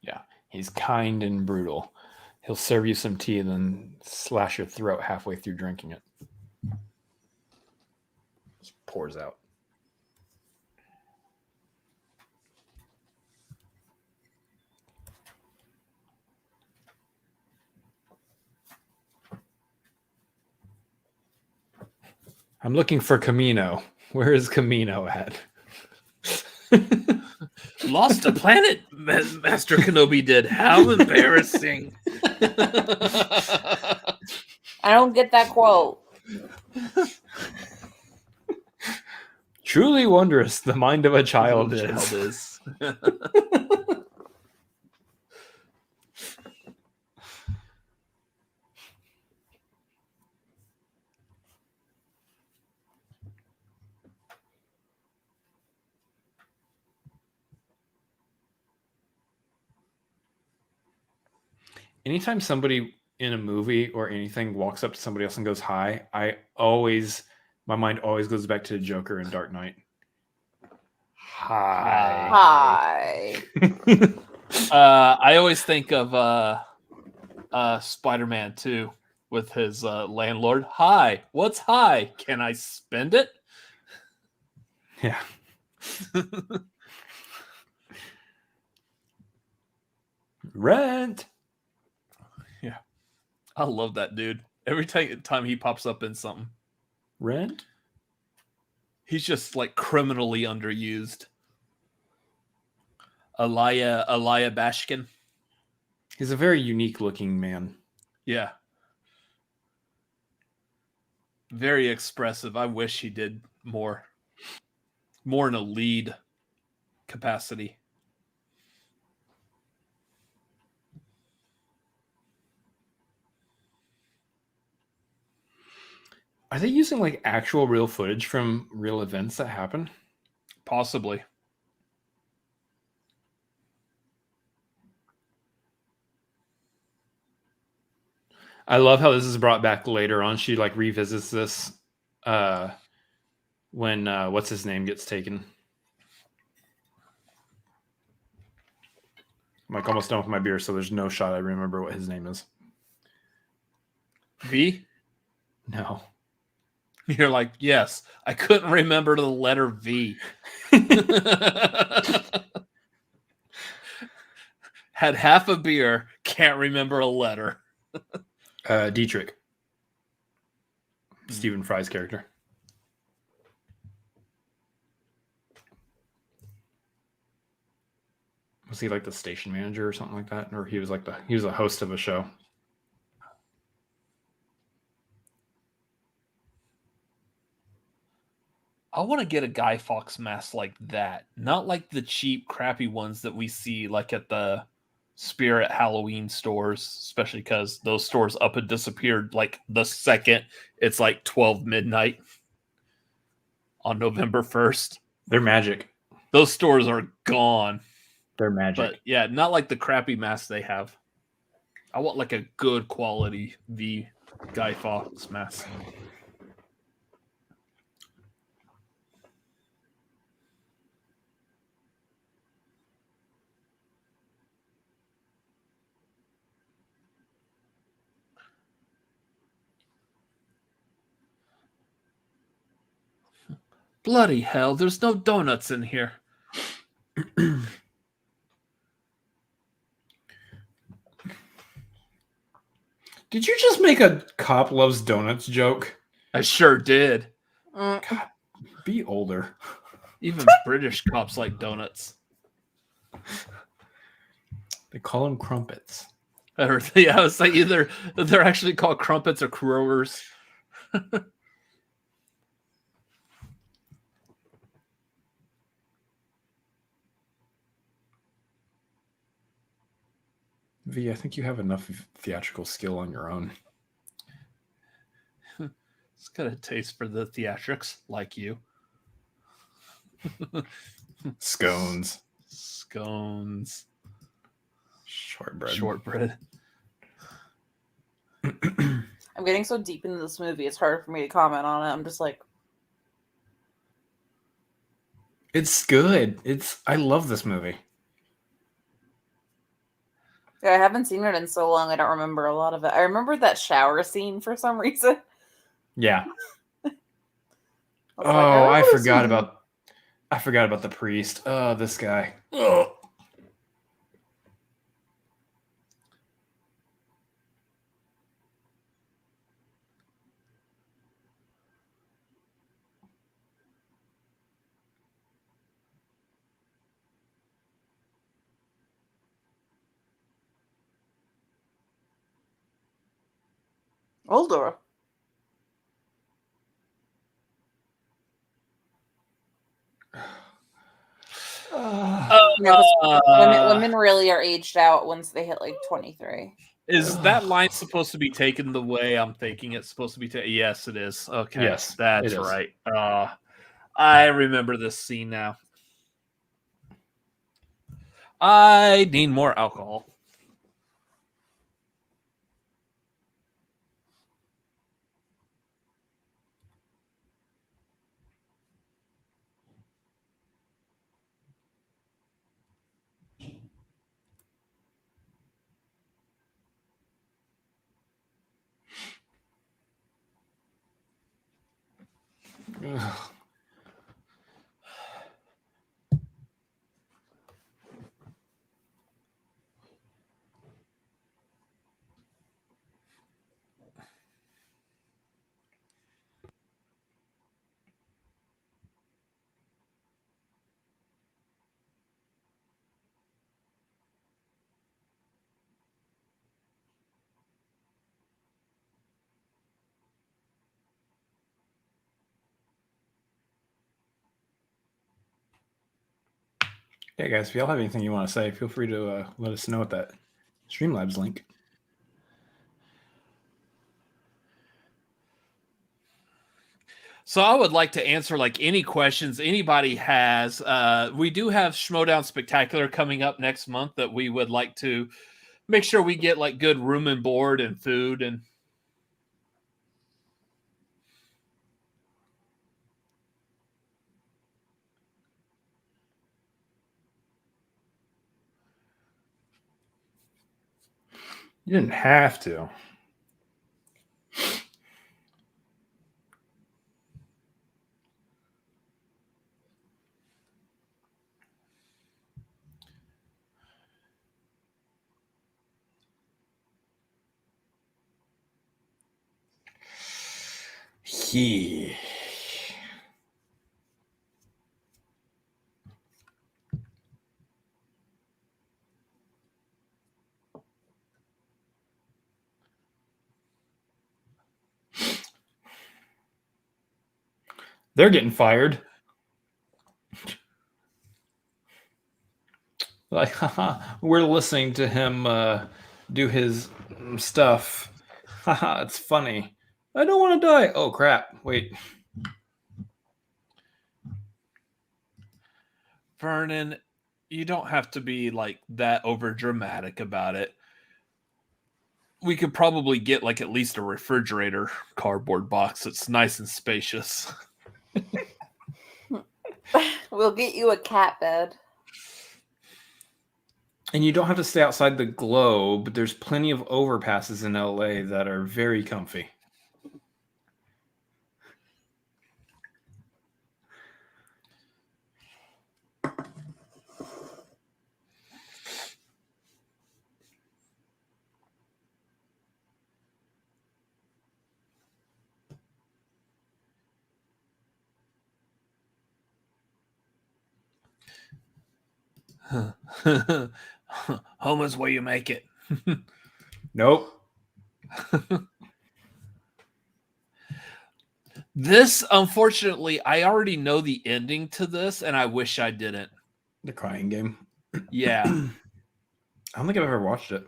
Yeah, he's kind and brutal. He'll serve you some tea and then slash your throat halfway through drinking it. Just pours out. I'm looking for Camino. Where is Camino at?
Lost a planet, Master Kenobi did. How embarrassing.
I don't get that quote.
Truly wondrous, the mind of a child is.
Child is.
Anytime somebody in a movie or anything walks up to somebody else and goes hi, my mind always goes back to the Joker in Dark Knight. Hi.
I always think of Spider-Man 2 with his landlord. Hi, what's hi? Can I spend it?
Yeah. Rent.
Yeah. I love that dude. Every time he pops up in something.
Rent?
He's just like criminally underused. Elia Bashkin.
He's a very unique looking man.
Yeah. Very expressive. I wish he did more in a lead capacity.
Are they using like actual real footage from real events that happen?
Possibly.
I love how this is brought back later on. She like revisits this when what's his name gets taken. I'm like almost done with my beer, so there's no shot I remember what his name is.
V?
No.
You're like, yes, I couldn't remember the letter V. Had half a beer, can't remember a letter.
Dietrich. Stephen Fry's character. Was he like the station manager or something like that? Or he was like he was a host of a show.
I want to get a Guy Fawkes mask like that. Not like the cheap, crappy ones that we see like at the Spirit Halloween stores, especially because those stores up and disappeared like the second it's like 12 midnight on November 1st.
They're magic.
Those stores are gone.
They're magic.
But yeah, not like the crappy masks they have. I want like a good quality V Guy Fawkes mask. Bloody hell, there's no donuts in here.
Did you just make a cop loves donuts joke?
I sure did.
God, be older.
Even British cops like donuts.
They call them crumpets.
Yeah, I was like either they're actually called crumpets or crowers.
V, I think you have enough theatrical skill on your own.
It's got a taste for the theatrics, like you.
Scones.
Scones.
Shortbread.
Shortbread.
I'm getting so deep into this movie, it's hard for me to comment on it. I'm just like,
It's good. I love this movie.
yeah, I haven't seen it in so long, I don't remember a lot of it. I remember that shower scene for some reason.
Yeah.
I was like,
Oh, I
remember this
forgot
scene.
about the priest. Oh, this guy. Oh.
Older. No, 'cause women really are aged out once they hit like 23.
Is that line supposed to be taken the way I'm thinking it's supposed to be taken? Yes, it is. Okay,
Yes,
that's
it is.
right. I remember this scene now. I need more alcohol.
Ugh. Yeah, guys, if y'all have anything you want to say, feel free to let us know at that Streamlabs link.
So I would like to answer like any questions anybody has. We do have Schmodown Spectacular coming up next month that we would like to make sure we get like good room and board and food and
You didn't have to. Yeah. They're getting fired. Like, haha, we're listening to him do his stuff. Haha, it's funny. I don't want to die. Oh, crap. Wait.
Vernon, you don't have to be like that over dramatic about it. We could probably get like at least a refrigerator cardboard box. It's nice and spacious.
We'll get you a cat bed.
And you don't have to stay outside the globe. There's plenty of overpasses in LA that are very comfy.
Home is where you make it.
Nope.
This, unfortunately, I already know the ending to this, and I wish I didn't.
The Crying Game.
Yeah.
I don't think I've ever watched it.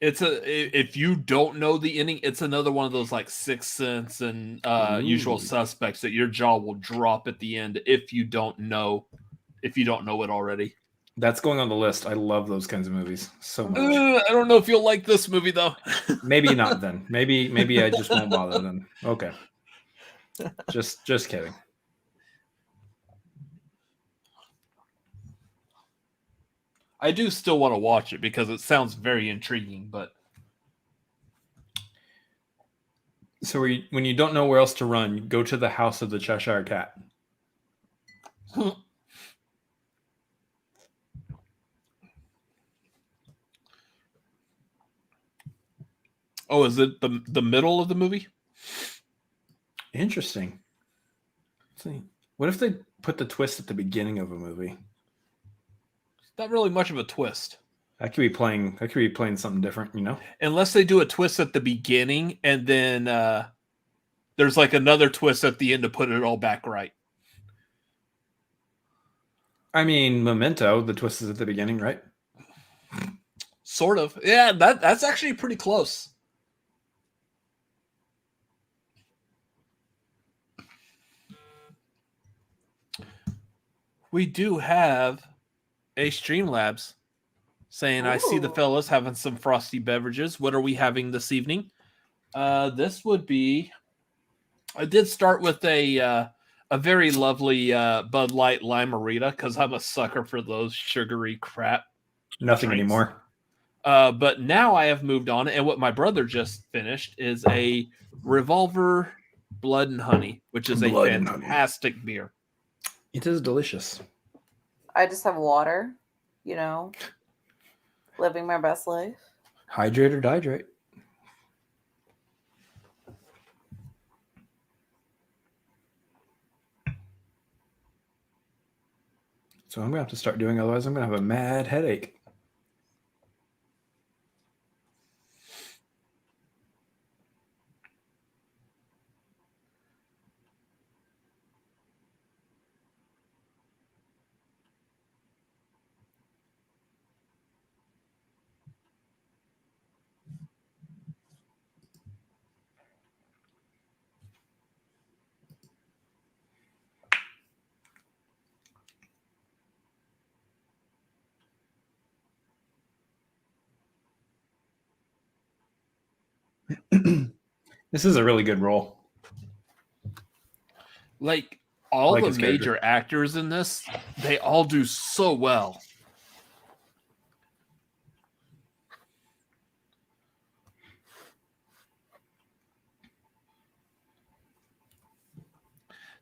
If you don't know the ending, it's another one of those like Sixth Sense and Usual Suspects that your jaw will drop at the end if you don't know it already.
That's going on the list. I love those kinds of movies so much.
I don't know if you'll like this movie though.
Maybe not then. Maybe I just won't bother then. Okay. Just kidding.
I do still want to watch it because it sounds very intriguing, but
So when you don't know where else to run, you go to the House of the Cheshire Cat.
oh, is it the middle of the movie?
Interesting. Let's see. What if they put the twist at the beginning of a movie?
Not really much of a twist.
That could be playing something different, you know?
Unless they do a twist at the beginning and then there's like another twist at the end to put it all back right.
I mean, Memento, the twist is at the beginning, right?
Sort of. Yeah, that's actually pretty close. We do have a Streamlabs saying, I see the
Ooh.
fellas having some frosty beverages. What are we having this evening? This would be... I did start with a very lovely Bud Light Limerita because I'm a sucker for those sugary crap.
Nothing
drinks.
anymore.
But now I have moved on, and what my brother just finished is a Revolver Blood and Honey, which is
Blood
a
and Honey.
fantastic beer.
It is delicious.
I just have water, living my best life.
Hydrate or dihydrate. So I'm going to have to start doing, otherwise I'm going to have a mad headache. This is a really good role.
Like, all
like
the
his
major
character.
actors in this, they all do so well.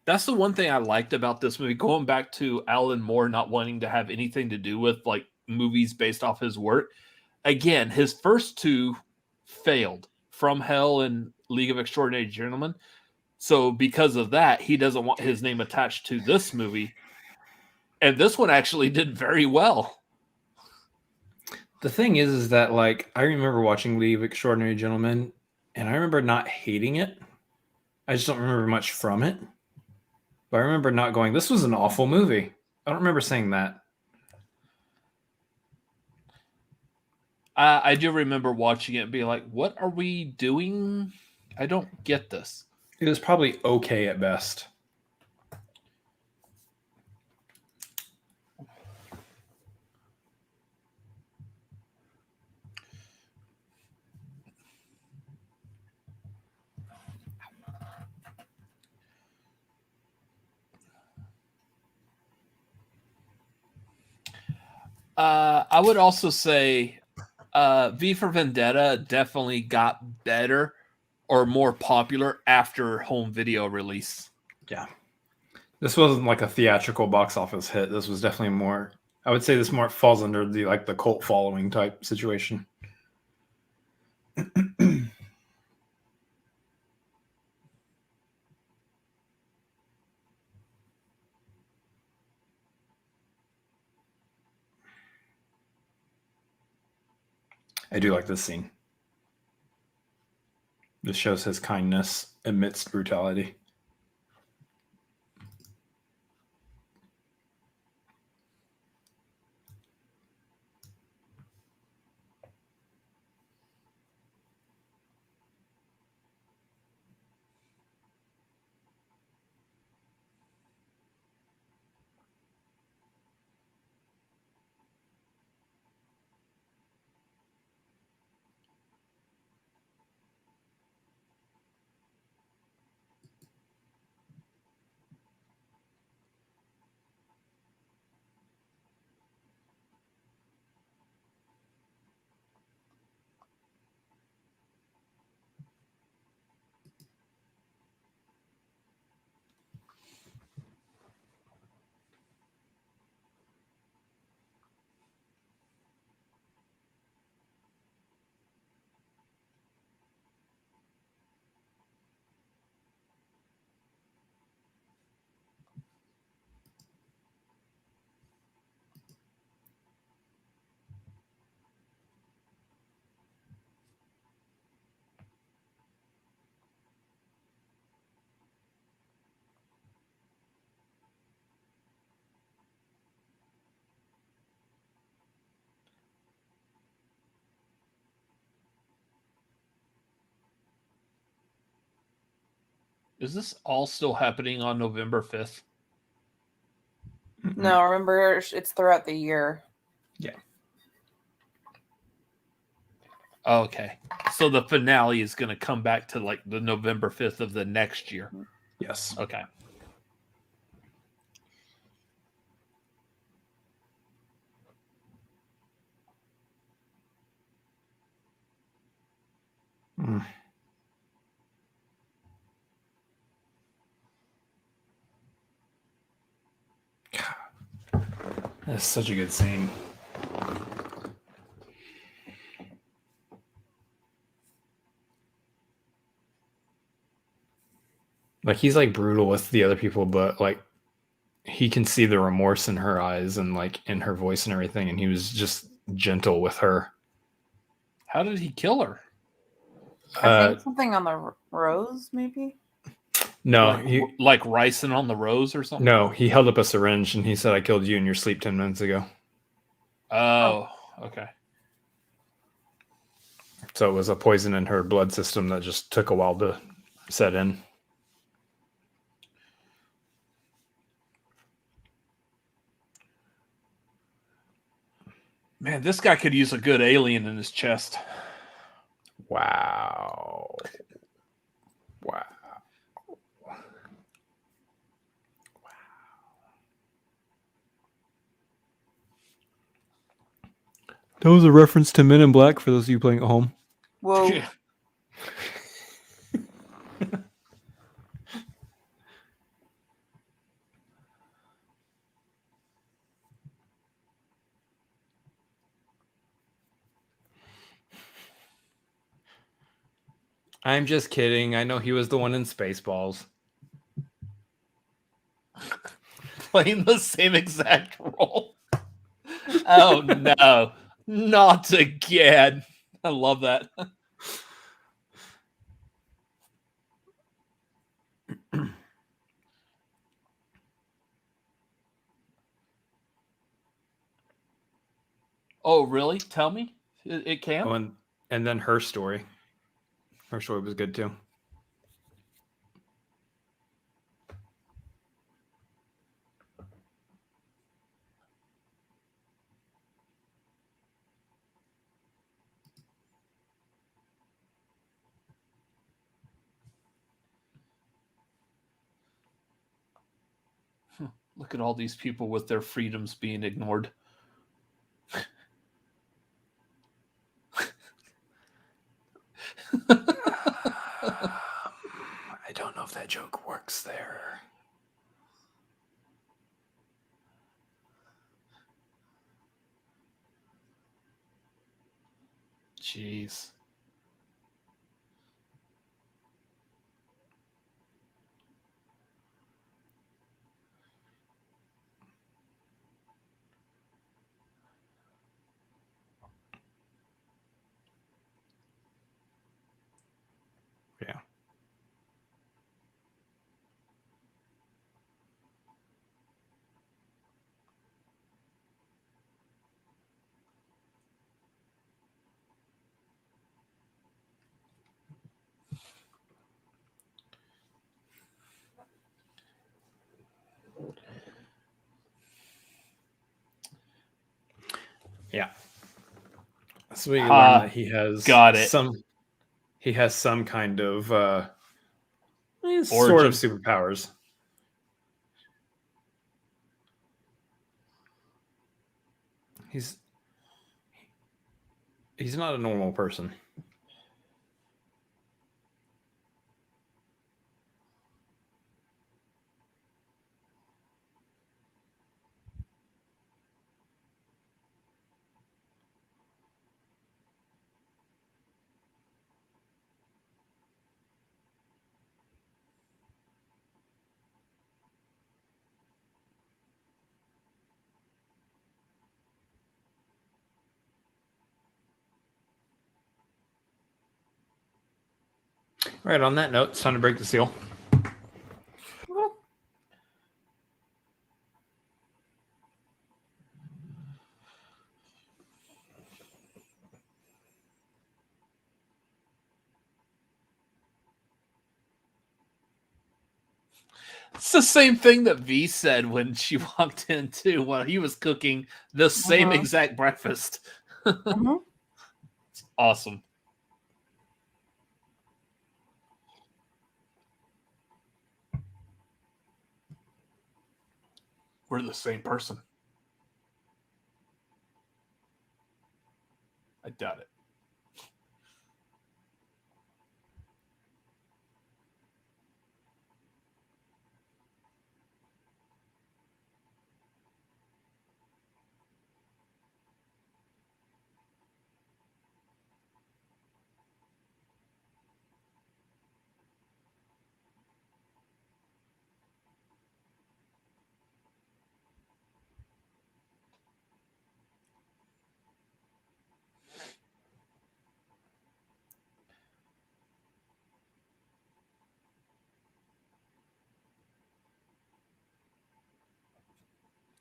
That's the one thing I liked about this movie. Going back to Alan Moore not wanting to have anything to do with like movies based off his work. Again, his first two failed, From Hell and League of Extraordinary Gentlemen. So because of that, he doesn't want his name attached to this movie. And this one actually did very well.
The thing is that like I remember watching League of Extraordinary Gentlemen, and I remember not hating it. I just don't remember much from it. But I remember not going, this was an awful movie. I don't remember saying that.
I do remember watching it and being like, what are we doing? I don't get this.
It was probably okay at best.
I would also say V for Vendetta definitely got better or more popular after home video release.
Yeah. This wasn't like a theatrical box office hit. This was definitely more, I would say this more falls under the like the cult following type situation. I do like this scene. This shows his kindness amidst brutality.
Is this all still happening on November 5th?
No, remember, it's throughout the year.
Okay. So the finale is going to come back to like the November 5th of the next year.
Yes.
Okay.
Mm. That's such a good scene. Like he's like brutal with the other people, but like he can see the remorse in her eyes and like in her voice and everything, and he was just gentle with her.
How did he kill her?
I think something on the rose, maybe?
No,
like ricin on the rose or something?
No, he held up a syringe and he said, "I killed you in your sleep 10 minutes ago."
Oh, okay.
So it was a poison in her blood system that just took a while to set in.
Man, this guy could use a good alien in his chest.
Wow. That was a reference to Men in Black for those of you playing at home.
Whoa.
I'm just kidding. I know he was the one in Spaceballs.
Playing the same exact role. Oh no, not again. I love that. Oh, really? Tell me. It can?
Oh, and then her story. Her story was good too.
Look at all these people with their freedoms being ignored. Jeez.
Yeah. Yeah. So we learn that he has some kind of sort of superpowers. He's not a normal person. Right, on that note, it's time to break the seal.
It's the same thing that V said when she walked in too, while he was cooking the same exact breakfast. It's awesome. We're the same person. I doubt it.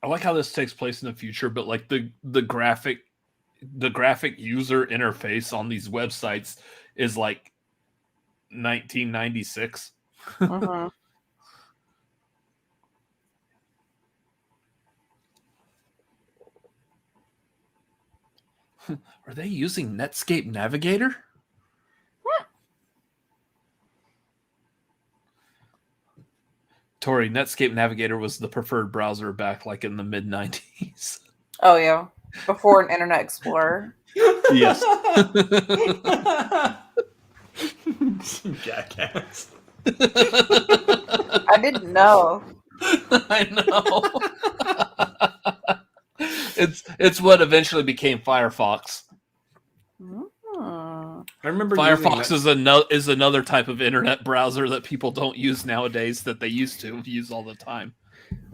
I like how this takes place in the future, but like the graphic user interface on these websites is like 1996. Are they using Netscape Navigator? Tori, Netscape Navigator was the preferred browser back like in the mid 90s.
Oh yeah, before an Internet Explorer.
Yes.
Jackass.
I didn't know.
I know. It's what eventually became Firefox.
I remember
Firefox is another type of internet browser that people don't use nowadays that they used to use all the time.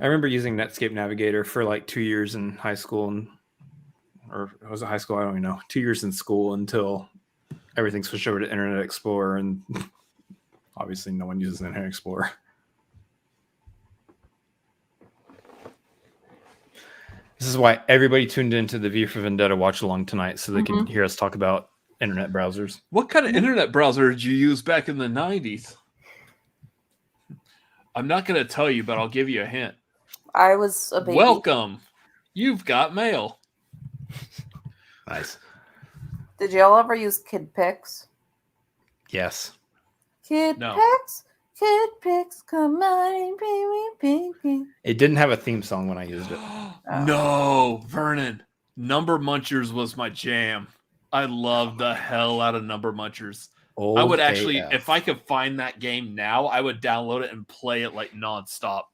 I remember using Netscape Navigator for like 2 years in high school, or was it high school? I don't even know. 2 years in school until everything switched over to Internet Explorer, and obviously no one uses Internet Explorer. This is why everybody tuned into the V For Vendetta Watchalong tonight, so they can hear us talk about internet browsers.
What kind of internet browser did you use back in the 90s? I'm not going to tell you, but I'll give you a hint.
I was a baby.
Welcome. You've got mail.
Nice.
Did y'all ever use Kid Pix?
Yes.
Kid Pix, come on, baby.
It didn't have a theme song when I used it.
No, Vernon. Number Munchers was my jam. I loved the hell out of Number Munchers. I would actually, if I could find that game now, I would download it and play it like nonstop.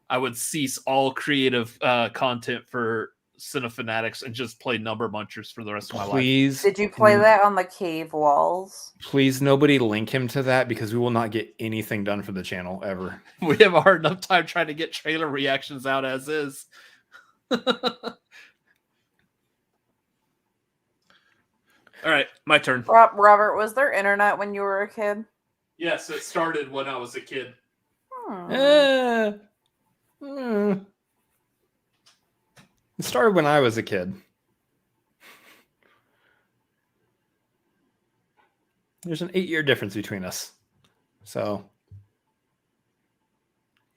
I would cease all creative content for Cinefanatics and just play Number Munchers for the rest of my life.
Please,
Did you play that on the cave walls?
please, nobody link him to that because we will not get anything done for the channel ever.
We have a hard enough time trying to get trailer reactions out as is. All right, my turn.
Robert, was there internet when you were a kid?
Yes, it started when I was a kid.
It started when I was a kid. There's an 8-year difference between us. So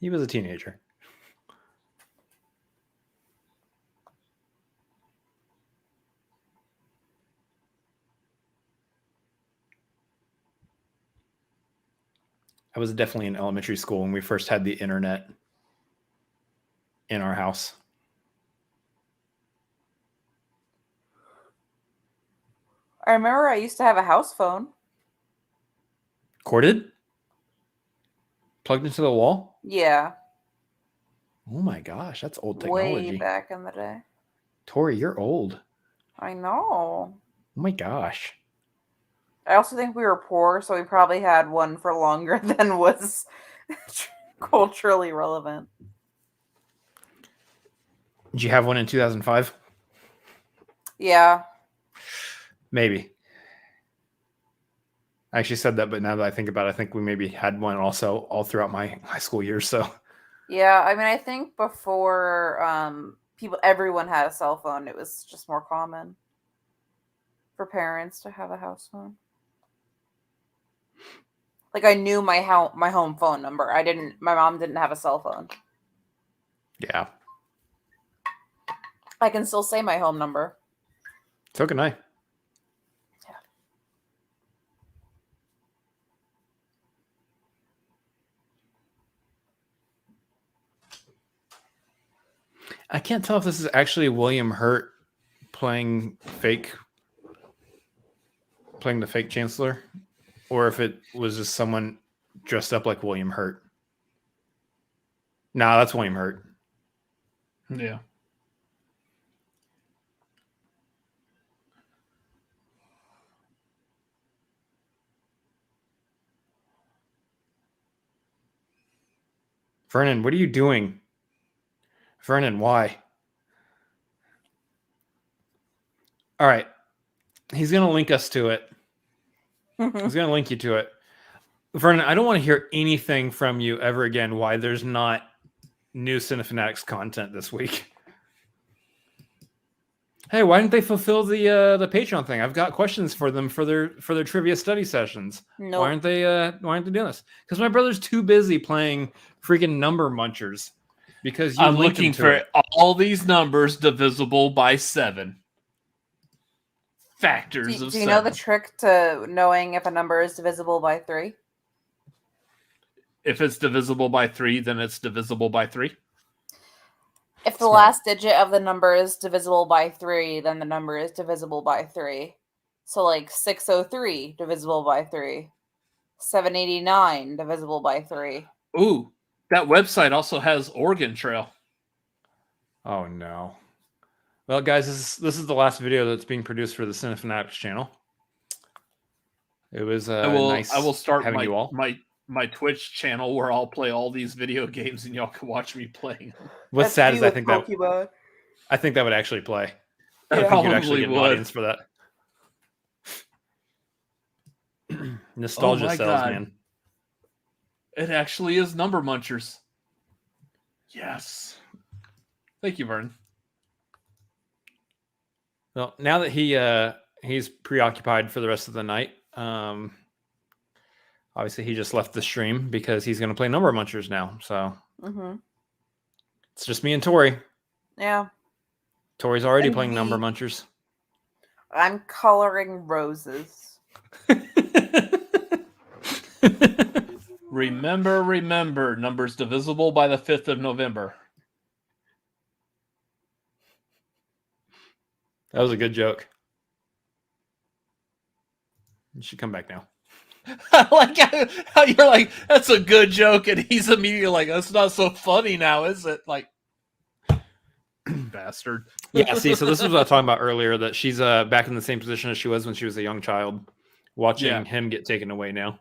he was a teenager. I was definitely in elementary school when we first had the internet in our house.
I remember I used to have a house phone.
Corded? Plugged into the wall?
Yeah,
Oh my gosh, that's old
way
technology.
back in the day.
Tori, you're old.
I know.
Oh my gosh.
I also think we were poor, so we probably had one for longer than was culturally relevant.
Did you have one in 2005?
Yeah.
Maybe. I actually said that, but now that I think about it, I think we maybe had one also all throughout my high school years. So
Yeah, I mean, I think before everyone had a cell phone, it was just more common for parents to have a house phone. Like I knew my home phone number. My mom didn't have a cell phone.
yeah,
I can still say my home number.
so can I. I can't tell if this is actually William Hurt playing the fake chancellor, or if it was just someone dressed up like William Hurt. Nah, that's William Hurt.
Yeah.
Vernon, what are you doing? Vernon, why? All right. He's going to link us to it. He's going to link you to it. Vernon, I don't want to hear anything from you ever again why there's not new Cinefanatics content this week. Hey, why didn't they fulfill the Patreon thing? I've got questions for them for their trivia study sessions.
Nope.
Why aren't they doing this? Because my brother's too busy playing freaking Number Munchers. Because
I'm looking for all these numbers divisible by 7. Factors of 7.
Do you know the trick to knowing if a number is divisible by 3?
If it's divisible by 3, then it's divisible by 3.
If the last digit of the number is divisible by 3, then the number is divisible by 3. So like 603 divisible by 3. 789 divisible by 3.
Ooh, that website also has Oregon Trail.
Oh no. Well, guys, this is the last video that's being produced for the Cinefanatics channel. It was
I will start
having you all.
my Twitch channel where I'll play all these video games and y'all can watch me playing them.
What's sad is I think that would actually play. I
It
think you'd actually get an
would.
audience for that. Nostalgia
Oh my
sells,
God.
man.
It actually is Number Munchers. Yes. Thank you, Vernon.
Well, now that he's preoccupied for the rest of the night, obviously he just left the stream because he's going to play Number Munchers now. So it's just me and Tori.
Yeah.
Tori's already
And
playing
me.
Number Munchers.
I'm coloring roses.
Remember, numbers divisible by the 5th of November.
That was a good joke. You should come back now.
I like how you're like, that's a good joke, and he's immediately like, that's not so funny now, is it? Like, bad. bastard.
Yeah, see, so this is what I was talking about earlier, that she's back in the same position as she was when she was a young child, watching him get taken away now.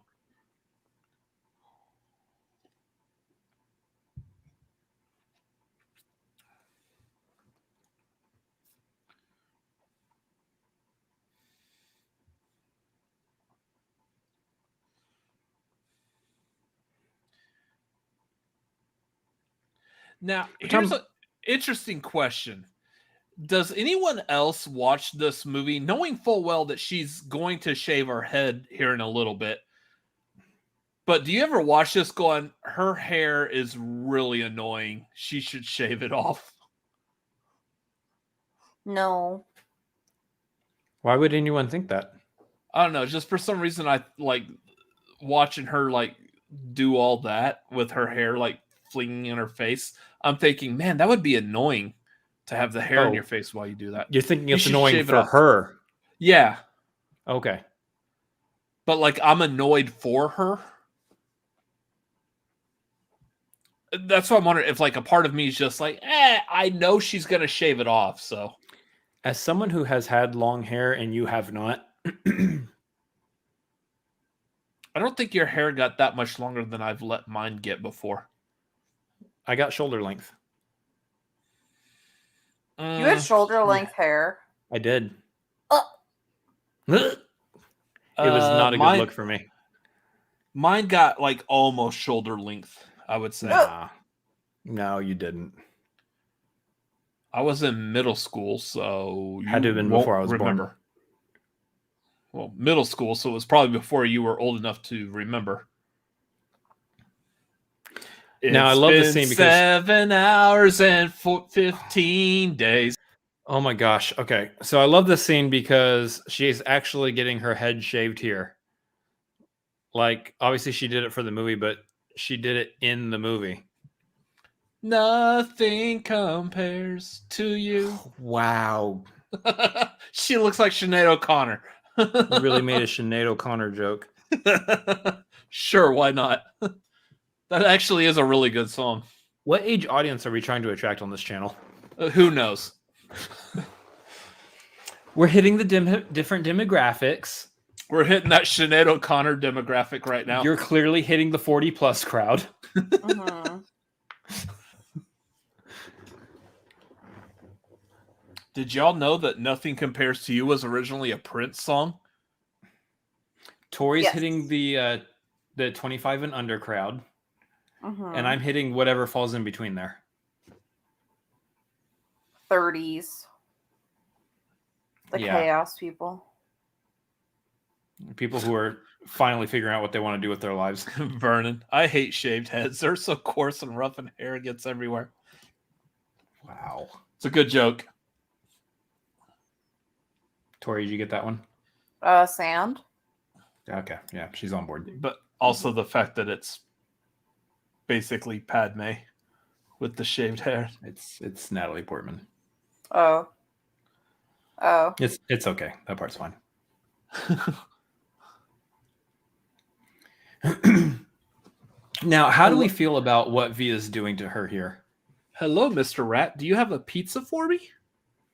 Now, here's an interesting question. Does anyone else watch this movie knowing full well that she's going to shave her head here in a little bit? But do you ever watch this going, her hair is really annoying. She should shave it off?
No.
Why would anyone think that?
I don't know. Just for some reason, I like watching her like do all that with her hair like flinging in her face. I'm thinking, man, that would be annoying to have the hair in your face while you do that.
You're thinking
You
it's
should
annoying
shave it
for
off.
her.
Yeah.
Okay.
But like I'm annoyed for her. That's why I'm wondering if like a part of me is just like, I know she's gonna shave it off. So
As someone who has had long hair and you have not,
I don't think your hair got that much longer than I've let mine get before.
I got shoulder length.
You had shoulder length hair.
I did.
Uh.
It was not a good look for me.
Mine got like almost shoulder length, I would say.
Nah. No, you didn't.
I was in middle school, so you
Had to have been
won't
before I was
remember. Well, middle school, so it was probably before you were old enough to remember.
Now, I love
It's
this
been
scene because
7 hours and 15 days.
Oh my gosh. Okay. So I love this scene because she's actually getting her head shaved here. Like, obviously she did it for the movie, but she did it in the movie.
Nothing compares to you.
Wow.
She looks like Sinead O'Connor.
You really made a Sinead O'Connor joke.
Sure, why not? That actually is a really good song.
What age audience are we trying to attract on this channel?
Who knows?
We're hitting the different demographics.
We're hitting that Sinead O'Connor demographic right now.
You're clearly hitting the 40 plus crowd.
Mm-hmm.
Did y'all know that Nothing Compares to You was originally a Prince song?
Tori's
Yes.
hitting the 25 and under crowd,
Mm-hmm.
and I'm hitting whatever falls in between there.
30s. The
Yeah.
chaos people.
People who are finally figuring out what they want to do with their lives.
Vernon, I hate shaved heads. They're so coarse and rough and hair gets everywhere.
Wow.
It's a good joke.
Tori, did you get that one?
Sand.
Okay. Yeah, she's on board.
But also the fact that it's basically Padme with the shaved hair.
It's Natalie Portman.
Oh.
It's okay. That part's fine. Now, how do we feel about what V is doing to her here?
Hello, Mr. Rat. Do you have a pizza for me?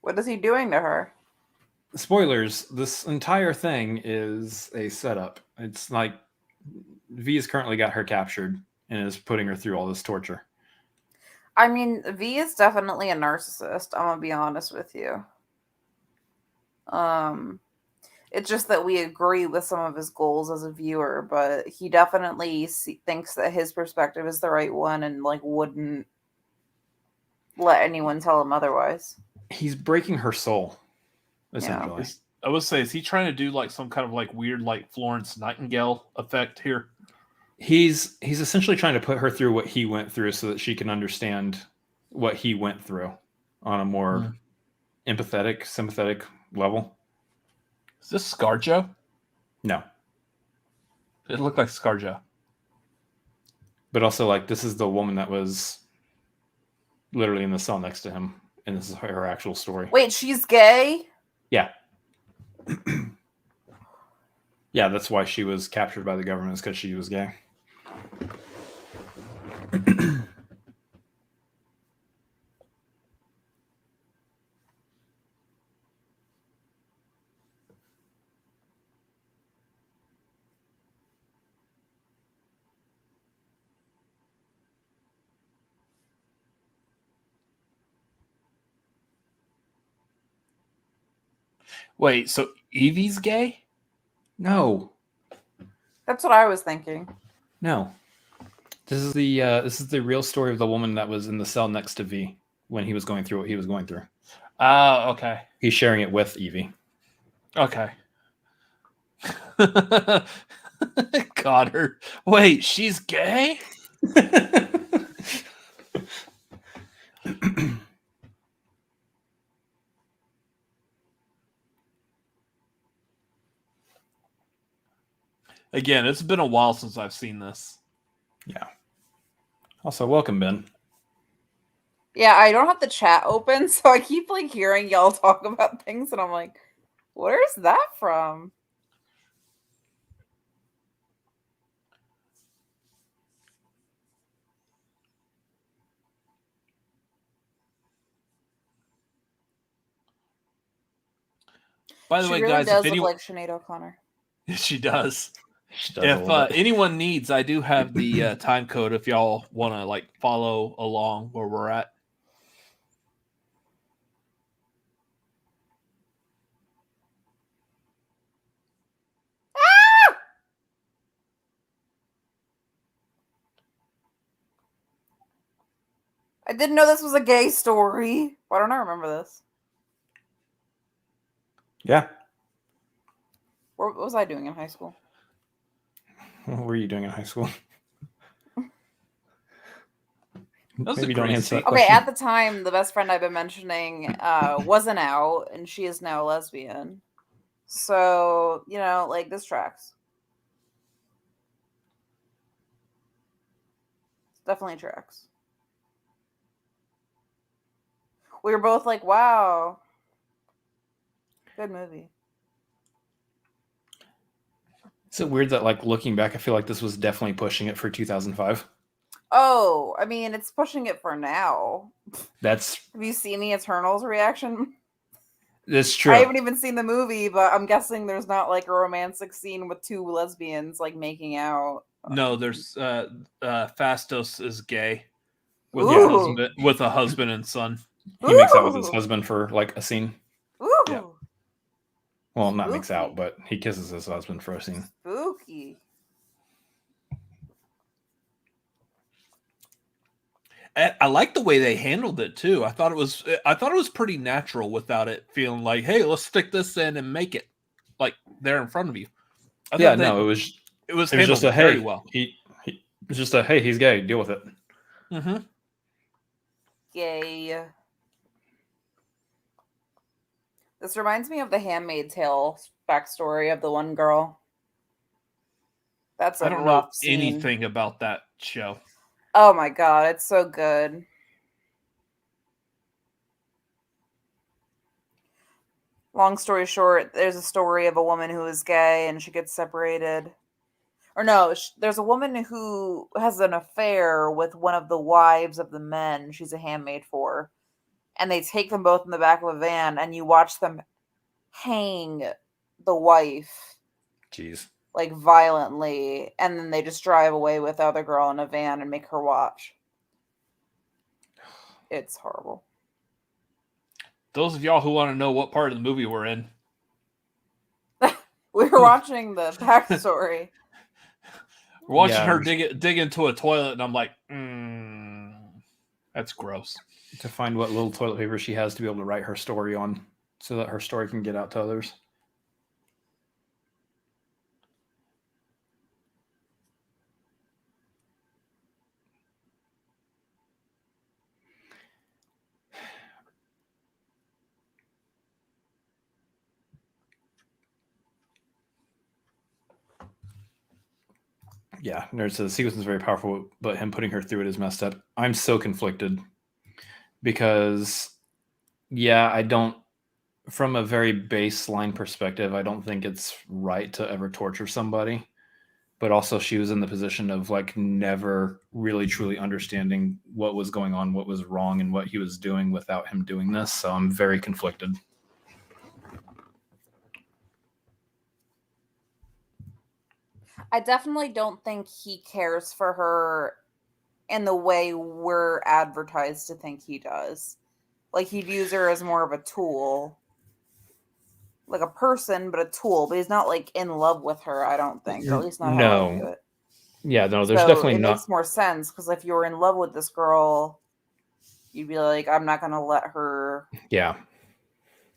What is he doing to her?
Spoilers, this entire thing is a setup. It's like V has currently got her captured and is putting her through all this torture.
I mean, V is definitely a narcissist. I'm gonna be honest with you. It's just that we agree with some of his goals as a viewer, but he definitely thinks that his perspective is the right one and like wouldn't let anyone tell him otherwise.
He's breaking her soul, essentially.
I would say, is he trying to do like some kind of like weird like Florence Nightingale effect here?
He's essentially trying to put her through what he went through so that she can understand what he went through on a more empathetic, sympathetic level.
Is this ScarJo?
No.
It looked like ScarJo.
But also, like, this is the woman that was literally in the cell next to him, and this is her actual story.
Wait, she's gay?
Yeah. Yeah, that's why she was captured by the government, is because she was gay.
Wait, so Evie's gay?
No,
That's what I was thinking.
no. This is the real story of the woman that was in the cell next to V when he was going through what he was going through.
Oh, okay.
He's sharing it with Evie.
Okay. Got her. Wait, she's gay? Again, it's been a while since I've seen this.
Yeah. Also, welcome, Ben.
Yeah, I don't have the chat open, so I keep like hearing y'all talk about things, and I'm like, where's that from?
By the
She
way,
really
guys,
does
if
look
anyone
like Sinead O'Connor.
she does.
She does a
If
little bit.
anyone needs, I do have the time code if y'all want to like follow along where we're at.
I didn't know this was a gay story. Why don't I remember this?
Yeah.
What was I doing in high school?
What were you doing in high school?
was a
Maybe don't
great
answer that
Okay,
question.
at the time, the best friend I've been mentioning wasn't out, and she is now lesbian. So, you know, like, this tracks. Definitely tracks. We were both like, wow. Good movie.
Is it weird that, like, looking back, I feel like this was definitely pushing it for 2005?
Oh, I mean, it's pushing it for now.
That's
Have you seen the Eternals reaction?
true.
I haven't even seen the movie, but I'm guessing there's not like a romantic scene with two lesbians like making out.
No, there's Fastos is gay with
Ooh.
a husband and son.
He makes out with his
Ooh.
husband for, like, a scene.
Ooh.
Yeah.
Well, not makes out,
Spooky.
but he kisses his husband for a scene.
Spooky.
I like the way they handled it too. I thought it was pretty natural without it feeling like, hey, let's stick this in and make it like there in front of you. I
Yeah,
thought
no, it was
handled
just a
very
hey.
well.
It was just a hey, he's gay. Deal with it.
Mm-hmm.
Gay. This reminds me of the Handmaid's Tale backstory of the one girl. That's a
I don't
rough
know
scene.
anything about that show.
Oh my god, it's so good. Long story short, there's a story of a woman who is gay and she gets separated. Or no, there's a woman who has an affair with one of the wives of the men she's a handmaid for. And they take them both in the back of a van and you watch them hang the wife
Jeez.
like violently, and then they just drive away with the other girl in a van and make her watch. It's horrible.
Those of y'all who want to know what part of the movie we're in,
We were watching the backstory.
we're watching
Yeah.
her dig into a toilet, and I'm like, that's gross.
To find what little toilet paper she has to be able to write her story on so that her story can get out to others. Yeah, Nerd says the sequence is very powerful, but him putting her through it is messed up. I'm so conflicted because, yeah, I don't, from a very baseline perspective, I don't think it's right to ever torture somebody. But also, she was in the position of like never really truly understanding what was going on, what was wrong, and what he was doing without him doing this. So I'm very conflicted.
I definitely don't think he cares for her in the way we're advertised to think he does. Like, he views her as more of a tool like a person, but a tool. But he's not like in love with her, I don't think, or at least not how I view it.
Yeah, no, there's
So
definitely
it
not.
makes more sense because if you were in love with this girl, you'd be like, I'm not gonna let her
Yeah,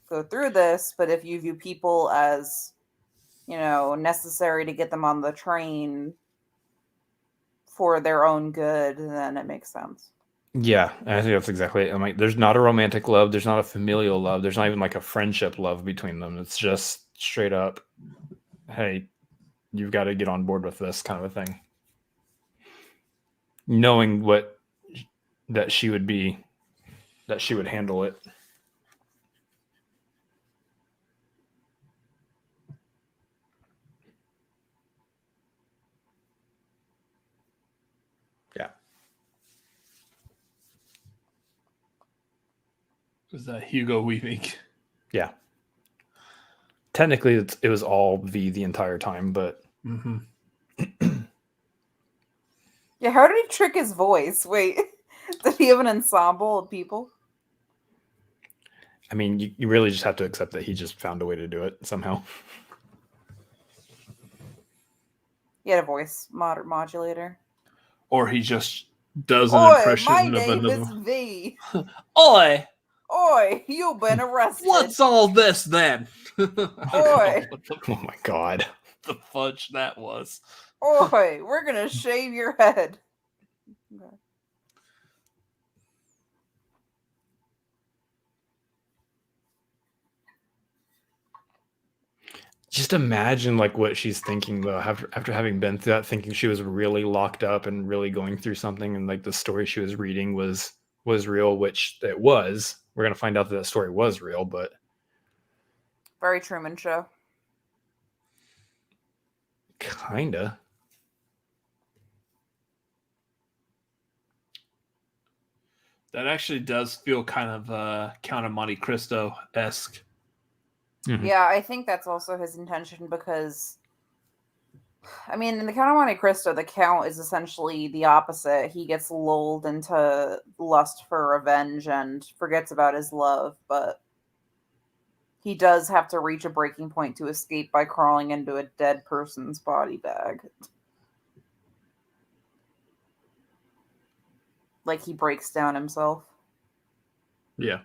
go through this. But if you view people as, you know, necessary to get them on the train for their own good, then it makes sense.
yeah, I think that's exactly it. I'm like, there's not a romantic love, there's not a familial love, there's not even like a friendship love between them. It's just straight up, hey, you've got to get on board with this kind of a thing. Knowing that she would handle it. Yeah.
Was that Hugo Weaving?
Yeah. Technically, it was all V the entire time, but
Mm-hmm.
Yeah, how did he trick his voice? Wait, did he have an ensemble of people?
I mean, you really just have to accept that he just found a way to do it somehow.
He had a voice modulator.
Or he just does an
Oi,
impression
my
of
name is
another.
V.
Oi,
Oi, you've been arrested.
what's all this then? I don't know
Oi.
what the,
Oh my god.
the fudge that was.
Oi, we're gonna shave your head. Okay.
Just imagine like what she's thinking though, after having been through that, thinking she was really locked up and really going through something, and like the story she was reading was real, which it was. We're gonna find out that story was real, but
Very Truman Show.
kinda.
That actually does feel kind of Count of Monte Cristo-esque.
Mhm.
Yeah, I think that's also his intention because, I mean, in the Count of Monte Cristo, the Count is essentially the opposite. He gets lulled into lust for revenge and forgets about his love, but he does have to reach a breaking point to escape by crawling into a dead person's body bag. Like he breaks down himself.
Yeah.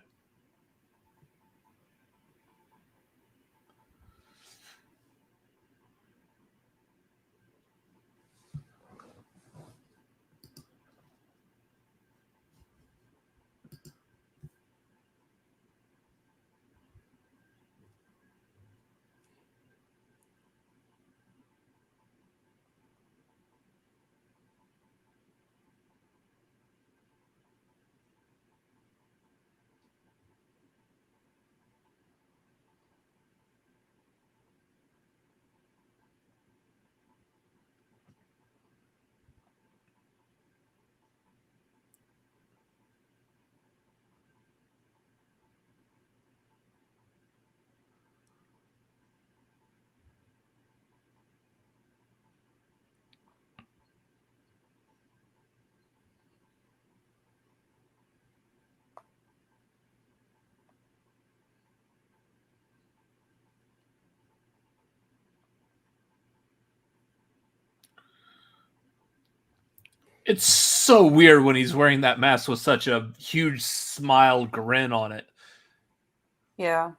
It's so weird when he's wearing that mask with such a huge smile grin on it.
Yeah.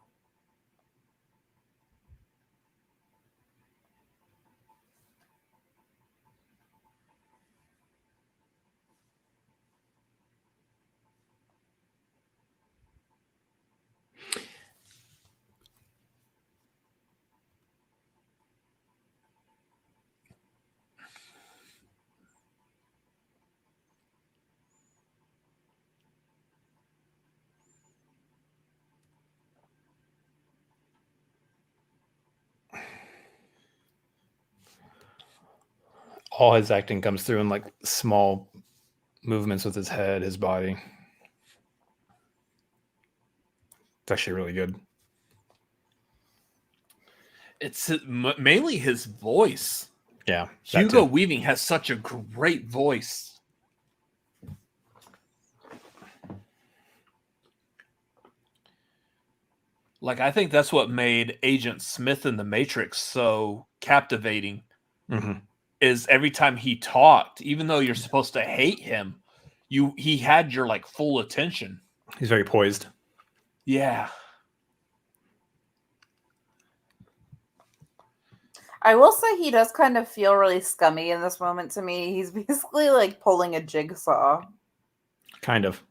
All his acting comes through in like small movements with his head, his body. It's actually really good.
It's mainly his voice.
Yeah. that
Hugo
too.
Weaving has such a great voice. Like, I think that's what made Agent Smith in The Matrix so captivating.
Mm-hmm.
Is every time he talked, even though you're supposed to hate him, he had your like full attention.
He's very poised.
Yeah.
I will say he does kind of feel really scummy in this moment to me. He's basically like pulling a jigsaw.
Kind of.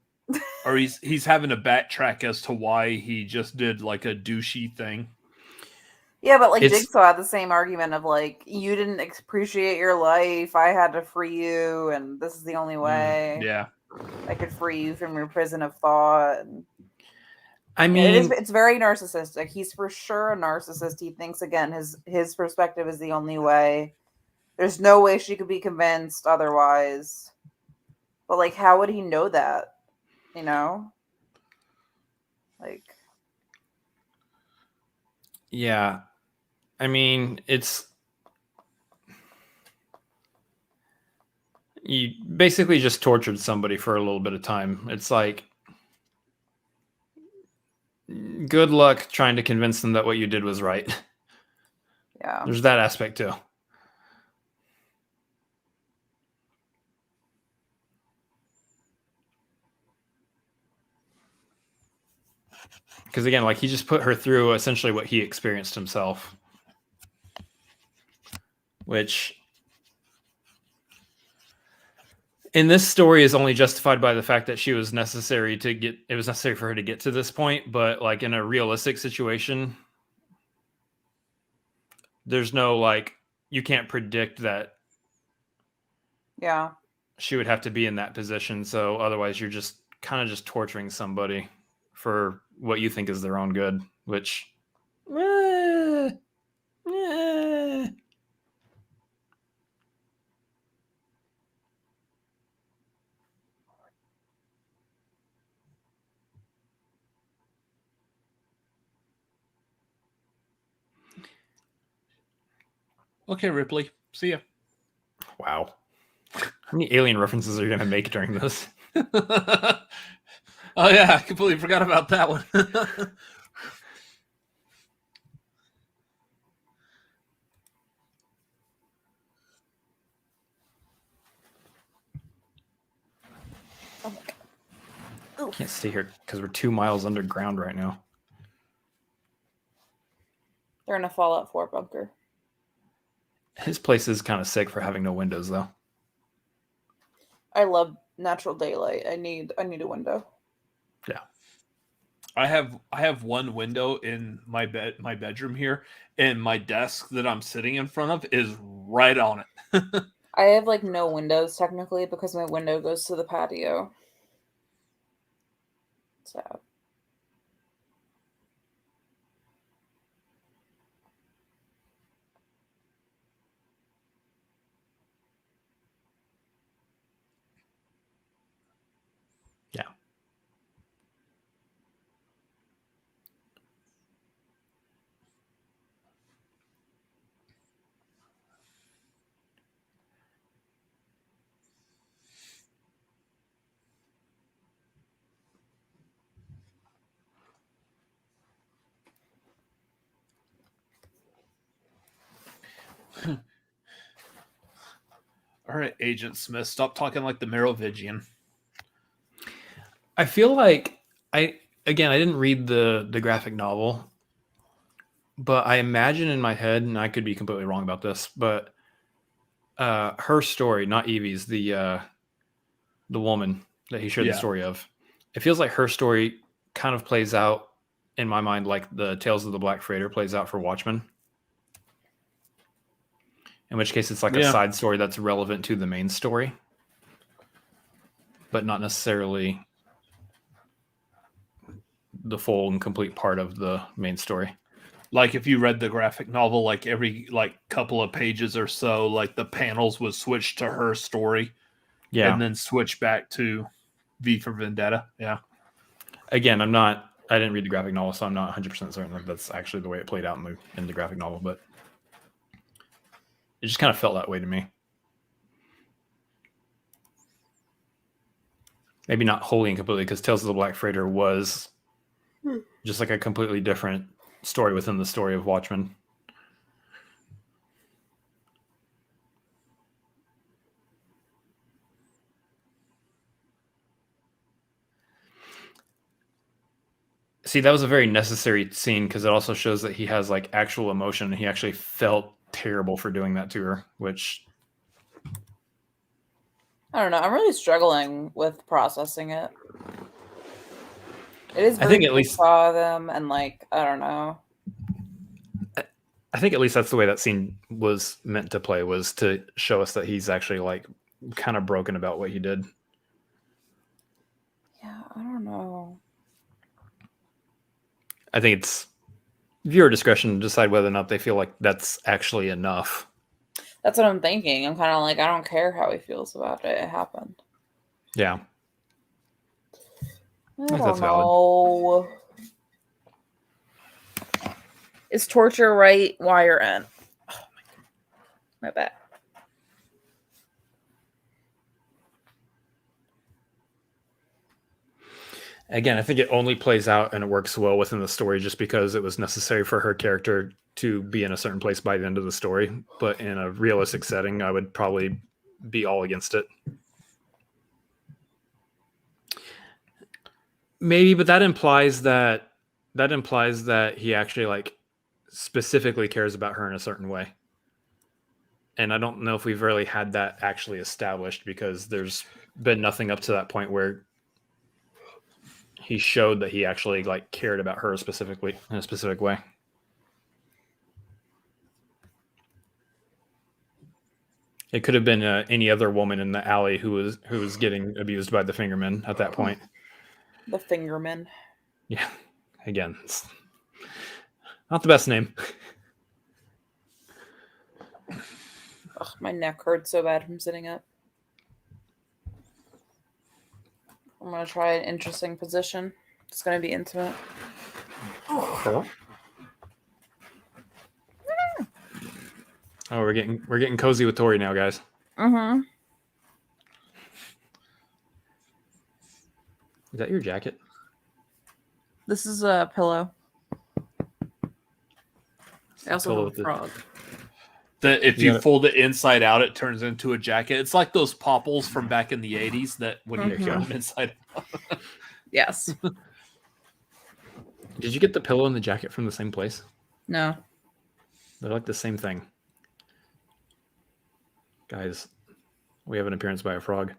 Or he's having to backtrack as to why he just did like a douchey thing.
Yeah, but like Jigsaw had the same argument of like, you didn't appreciate your life. I had to free you, and this is the only way.
Yeah.
I could free you from your prison of thought. And
I mean,
it's very narcissistic. He's for sure a narcissist. He thinks again his perspective is the only way. There's no way she could be convinced otherwise. But like, how would he know that? You know? Like,
yeah. I mean, you basically just tortured somebody for a little bit of time. It's like, good luck trying to convince them that what you did was right.
yeah.
There's that aspect too. Because again, like, he just put her through essentially what he experienced himself. Which in this story is only justified by the fact that it was necessary for her to get to this point. But like, in a realistic situation, there's no, like, you can't predict that.
Yeah.
She would have to be in that position. So otherwise you're just kind of just torturing somebody for what you think is their own good, which
Okay, Ripley. See ya.
Wow. How many alien references are you going to make during this?
Oh yeah, I completely forgot about that one.
Oh my God.
Can't stay here because we're 2 miles underground right now.
They're in a Fallout 4 bunker.
His place is kind of sick for having no windows, though.
I love natural daylight. I need a window.
Yeah.
I have one window in my bedroom here, and my desk that I'm sitting in front of is right on it.
I have like no windows technically because my window goes to the patio. So
Yeah.
All right, Agent Smith, stop talking like the Merovingian.
I feel like I didn't read the graphic novel, but I imagine in my head, and I could be completely wrong about this, but her story, not Evie's, the woman that he shared the story of, it feels like her story kind of plays out in my mind like the Tales of the Black Freighter plays out for Watchmen. In which case it's like a side story that's relevant to the main story, but not necessarily the full and complete part of the main story.
Like if you read the graphic novel, like every couple of pages or so, like the panels would switch to her story, and then switch back to V for Vendetta. Yeah.
Again, I didn't read the graphic novel, so I'm not 100% certain that that's actually the way it played out in the graphic novel, but it just kind of felt that way to me. Maybe not wholly and completely, because Tales of the Black Freighter was just like a completely different story within the story of Watchmen. See, that was a very necessary scene because it also shows that he has like actual emotion. He actually felt terrible for doing that to her, which
I don't know. I'm really struggling with processing it. It is
I
very
think at least
saw them and like I don't know.
I think at least that's the way that scene was meant to play, was to show us that he's actually like kind of broken about what he did.
Yeah, I don't know.
I think it's viewer discretion to decide whether or not they feel like that's actually enough.
That's what I'm thinking. I'm kind of like I don't care how he feels about it. It happened.
Yeah.
I
That's
don't
valid.
know. Is torture right? Y or N? Oh my bad.
Again, I think it only plays out and it works well within the story just because it was necessary for her character to be in a certain place by the end of the story. But in a realistic setting, I would probably be all against it. Maybe, but that implies that he actually like specifically cares about her in a certain way. And I don't know if we've really had that actually established because there's been nothing up to that point where he showed that he actually like cared about her specifically in a specific way. It could have been any other woman in the alley who was getting abused by the fingerman at that point.
The Fingerman.
Yeah, again, it's not the best name.
Ugh, my neck hurts so bad from sitting up. I'm gonna try an interesting position. It's gonna be intimate.
Oh, we're getting cozy with Tori now, guys.
Mm-hmm.
Is that your jacket?
This is a pillow. I also
Pillow
have
with
a
the-
frog.
That if
You
you
gotta-
fold it inside out, it turns into a jacket. It's like those popples from back in the 80s that when you
Mhm.
fold them inside out.
Yes.
Did you get the pillow and the jacket from the same place?
No.
They're like the same thing. Guys, we have an appearance by a frog. Can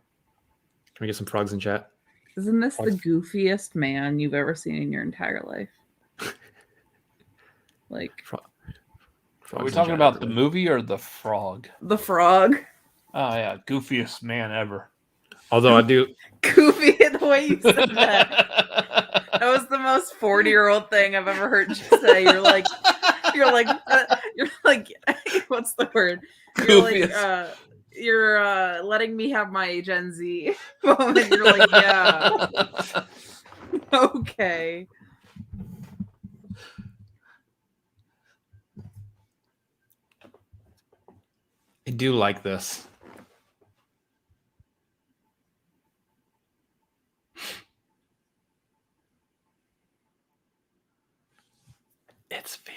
we get some frogs in chat?
Isn't this the goofiest man you've ever seen in your entire life? Like
Are we talking about the movie or the frog?
the frog.
Oh yeah, goofiest man ever.
Although I do,
Goofy the way you said that. That was the most 40-year-old thing I've ever heard you say. You're like, what's the word?
Goofiest.
You're letting me have my Gen Z moment. You're like, yeah, okay.
I do like this. It's V.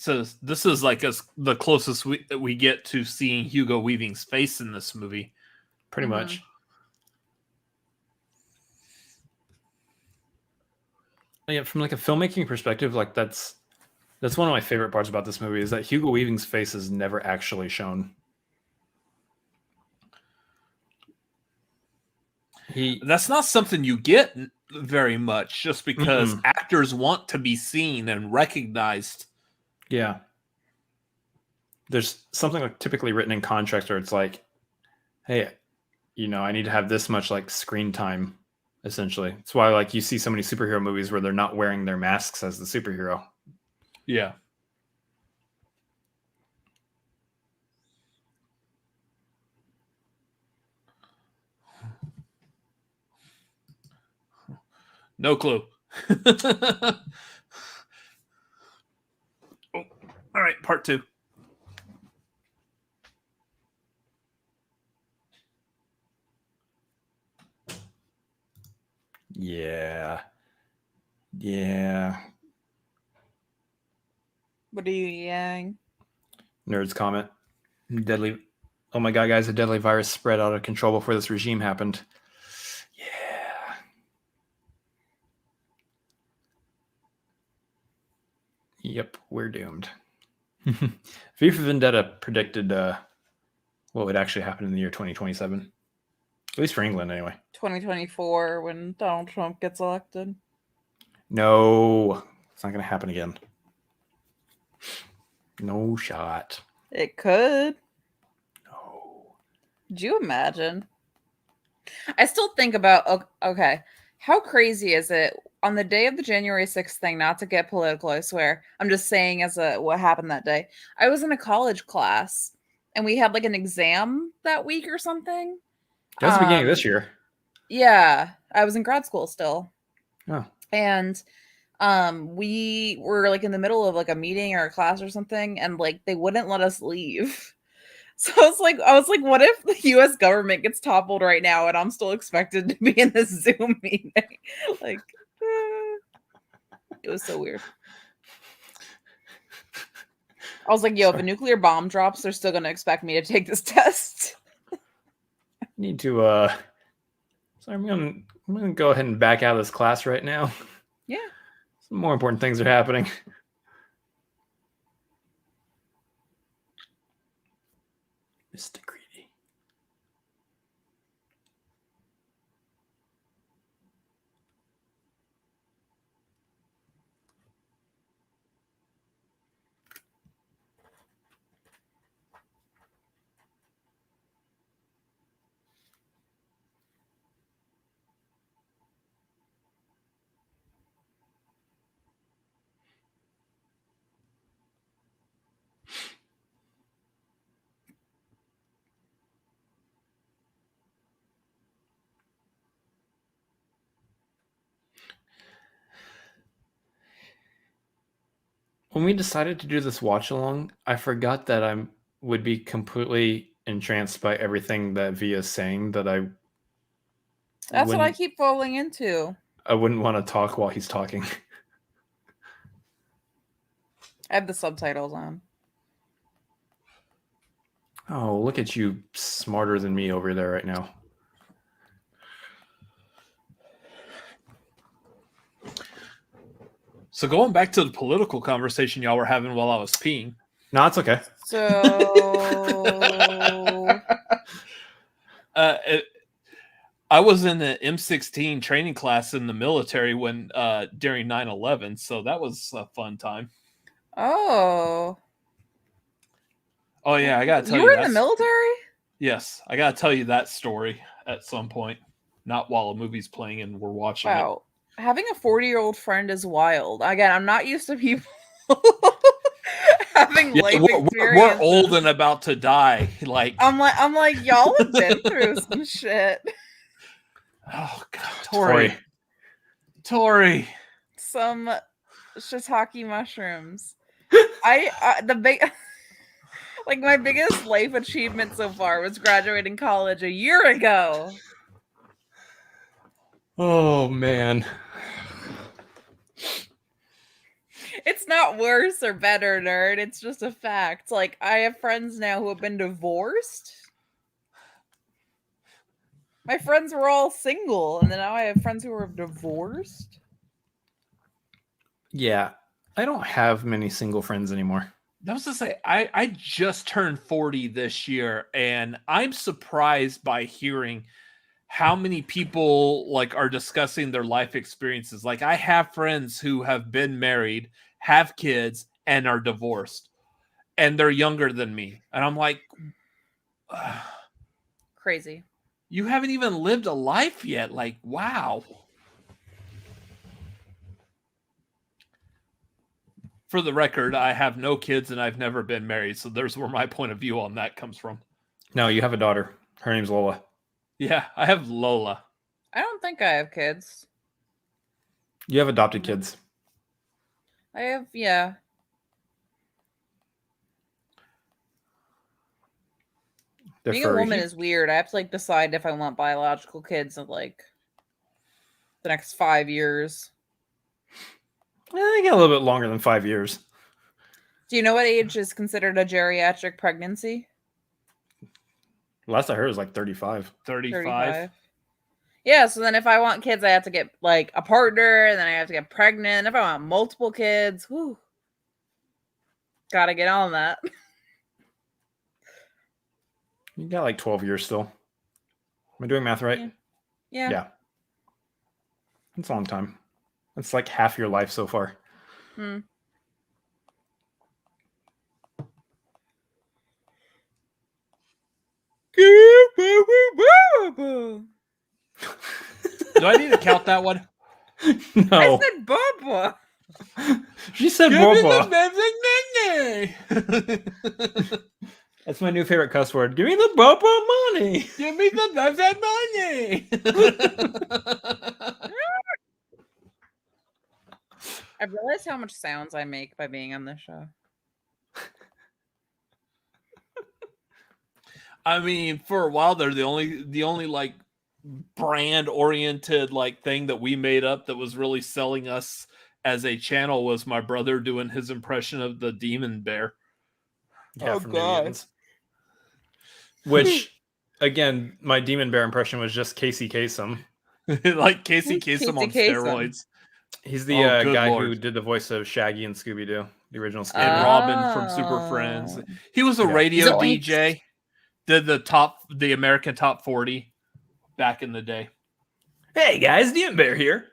So this is like the closest we get to seeing Hugo Weaving's face in this movie.
Pretty much. Yeah, from like a filmmaking perspective, like that's one of my favorite parts about this movie is that Hugo Weaving's face is never actually shown.
That's not something you get very much, just because actors want to be seen and recognized.
Yeah. There's something like typically written in contracts where it's like, hey, I need to have this much like screen time, essentially. That's why like you see so many superhero movies where they're not wearing their masks as the superhero.
Yeah. No clue. Oh, all right, part 2.
Yeah.
What are you yang?
Nerds comment. Deadly. Oh my God, guys, a deadly virus spread out of control before this regime happened. Yeah. Yep, we're doomed. V for Vendetta predicted what would actually happen in the year 2027. At least for England, anyway.
2024 when Donald Trump gets elected.
No, it's not going to happen again. No shot.
It could.
No.
Do you imagine? I still think about, okay, how crazy is it on the day of the January 6th thing, not to get political, I swear. I'm just saying what happened that day. I was in a college class and we had like an exam that week or something.
That was the beginning of this year.
Yeah, I was in grad school still.
Oh.
And we were like in the middle of like a meeting or a class or something, and like they wouldn't let us leave. So I was like, what if the US government gets toppled right now and I'm still expected to be in this Zoom meeting? Like, it was so weird. I was like, yo, if a nuclear bomb drops, they're still gonna expect me to take this test.
I need to so I'm gonna go ahead and back out of this class right now.
Yeah.
Some more important things are happening. Mr. Greedy. When we decided to do this watch along, I forgot that I would be completely entranced by everything that Via is saying. That's
what I keep falling into.
I wouldn't want to talk while he's talking.
I have the subtitles on.
Oh, look at you, smarter than me over there right now.
So going back to the political conversation y'all were having while I was peeing.
No, it's okay.
So
I was in the M16 training class in the military when during 9/11, so that was a fun time.
Oh
yeah, I gotta tell you.
You were in the military?
Yes, I gotta tell you that story at some point. Not while a movie's playing and we're watching it.
Having a 40-year-old friend is wild. Again, I'm not used to people having life experiences.
We're old and about to die. Like
I'm like y'all have been through some shit.
Oh God, Tori.
Some shiitake mushrooms. My biggest life achievement so far was graduating college a year ago.
Oh man.
It's not worse or better, nerd. It's just a fact. Like, I have friends now who have been divorced. My friends were all single, and then now I have friends who are divorced.
Yeah, I don't have many single friends anymore.
I was to say, I just turned 40 this year, and I'm surprised by hearing how many people like are discussing their life experiences. Like, I have friends who have been married, have kids, and are divorced, and they're younger than me. And I'm like,
Crazy.
you haven't even lived a life yet. Like, wow. For the record, I have no kids and I've never been married. So there's where my point of view on that comes from.
No, you have a daughter. Her name's Lola.
Yeah, I have Lola.
I don't think I have kids.
You have adopted kids.
I have, yeah.
They're
Being
furry.
a woman is weird. I have to like decide if I want biological kids in like the next 5 years.
I get a little bit longer than 5 years.
Do you know what age is considered a geriatric pregnancy?
Last I heard was like 35.
35.
Yeah, so then if I want kids, I have to get like a partner, and then I have to get pregnant. If I want multiple kids, whew, gotta get on that.
You got like 12 years still. Am I doing math right?
Yeah.
It's a long time. It's like half your life so far.
Hmm.
Do I need to count that one?
No.
I said Bubba.
She said
Give me
Boba.
the money.
That's my new favorite cuss word. Give me the Boba money.
Give me the money.
I've realized how much sounds I make by being on this show.
I mean, for a while there, the only like brand oriented like thing that we made up that was really selling us as a channel was my brother doing his impression of the demon bear.
Yeah,
Oh,
from
God.
Minions. Which, again, my demon bear impression was just Casey Kasem.
Like Casey
Who's
Kasem on
Casey Kasem?
steroids.
He's the
Good
guy
Lord.
who did the voice of Shaggy and Scooby-Doo, the original Scooby-Doo.
And Robin from Super Friends. He was a
Yeah.
radio
Zoinks.
DJ. Did the American Top 40 back in the day.
Hey guys, Demon Bear here.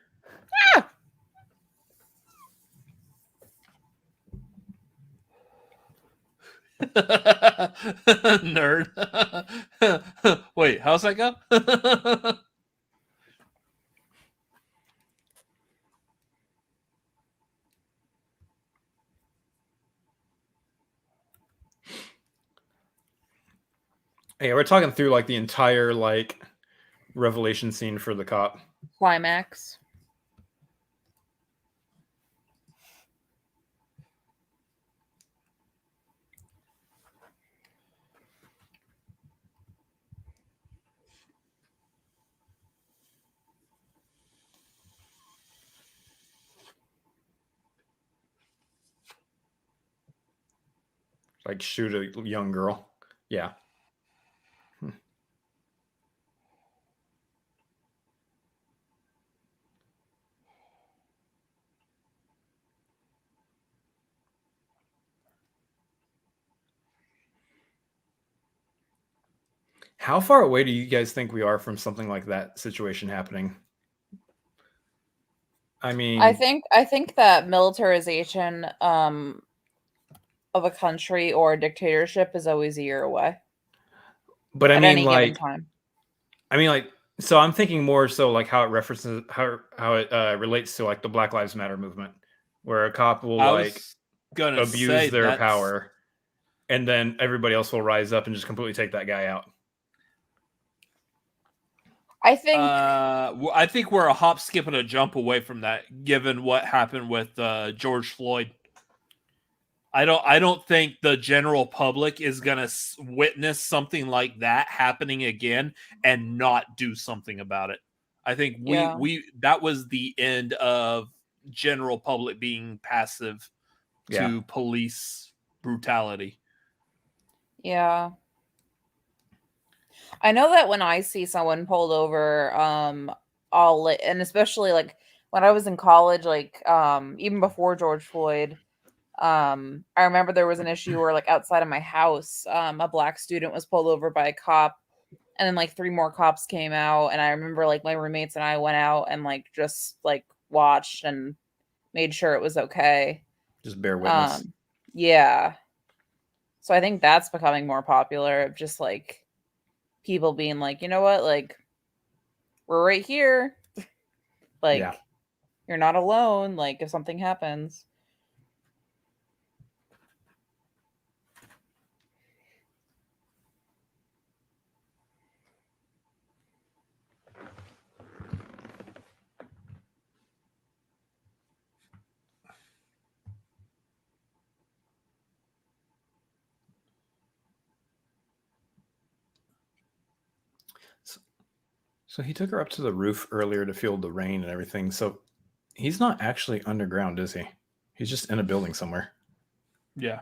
Nerd. Wait, how's that go?
Hey, we're talking through like the entire like revelation scene for the cop.
Climax.
Like shoot a young girl. Yeah. How far away do you guys think we are from something like that situation happening? I mean,
I think that militarization of a country or a dictatorship is always a year away
but I
at
mean,
any given
like,
time.
so I'm thinking more so like how it references how it relates to like the Black Lives Matter movement, where a cop will
I
like
was gonna
abuse
say
their
that's-
power, and then everybody else will rise up and just completely take that guy out.
I think
I think we're a hop, skip, and a jump away from that, given what happened with George Floyd. I don't think the general public is gonna witness something like that happening again and not do something about it. I think we that was the end of general public being passive to police brutality.
Yeah. I know that when I see someone pulled over, and especially like when I was in college, like even before George Floyd, I remember there was an issue where like outside of my house, a black student was pulled over by a cop, and then like 3 more cops came out, and I remember like my roommates and I went out and like just like watched and made sure it was okay.
Just bear witness.
Yeah. So I think that's becoming more popular of just like people being like, you know what, like we're right here. Like you're not alone. Like if something happens.
So he took her up to the roof earlier to feel the rain and everything. So he's not actually underground, is he? He's just in a building somewhere.
Yeah.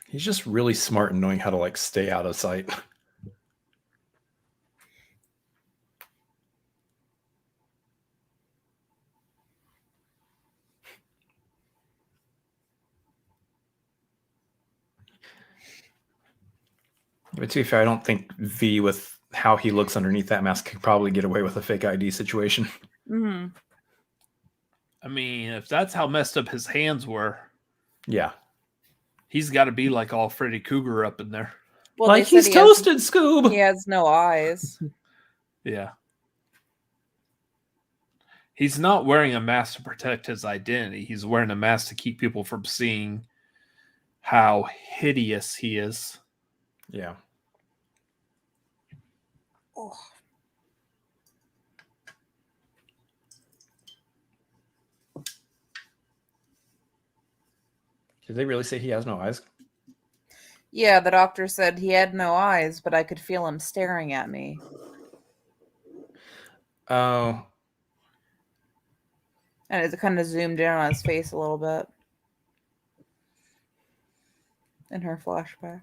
He's just really smart in knowing how to like stay out of sight. But to be fair, I don't think V, with how he looks underneath that mask, could probably get away with a fake ID situation.
Mm-hmm.
I mean, if that's how messed up his hands were,
yeah,
he's got to be like all Freddy Krueger up in there.
Well,
like he's toasted, Scoob.
He has no eyes.
Yeah. He's not wearing a mask to protect his identity. He's wearing a mask to keep people from seeing how hideous he is.
Yeah.
Oh.
Did they really say he has no eyes?
Yeah, the doctor said he had no eyes, but I could feel him staring at me.
Oh.
And it kind of zoomed in on his face a little bit. In her flashback.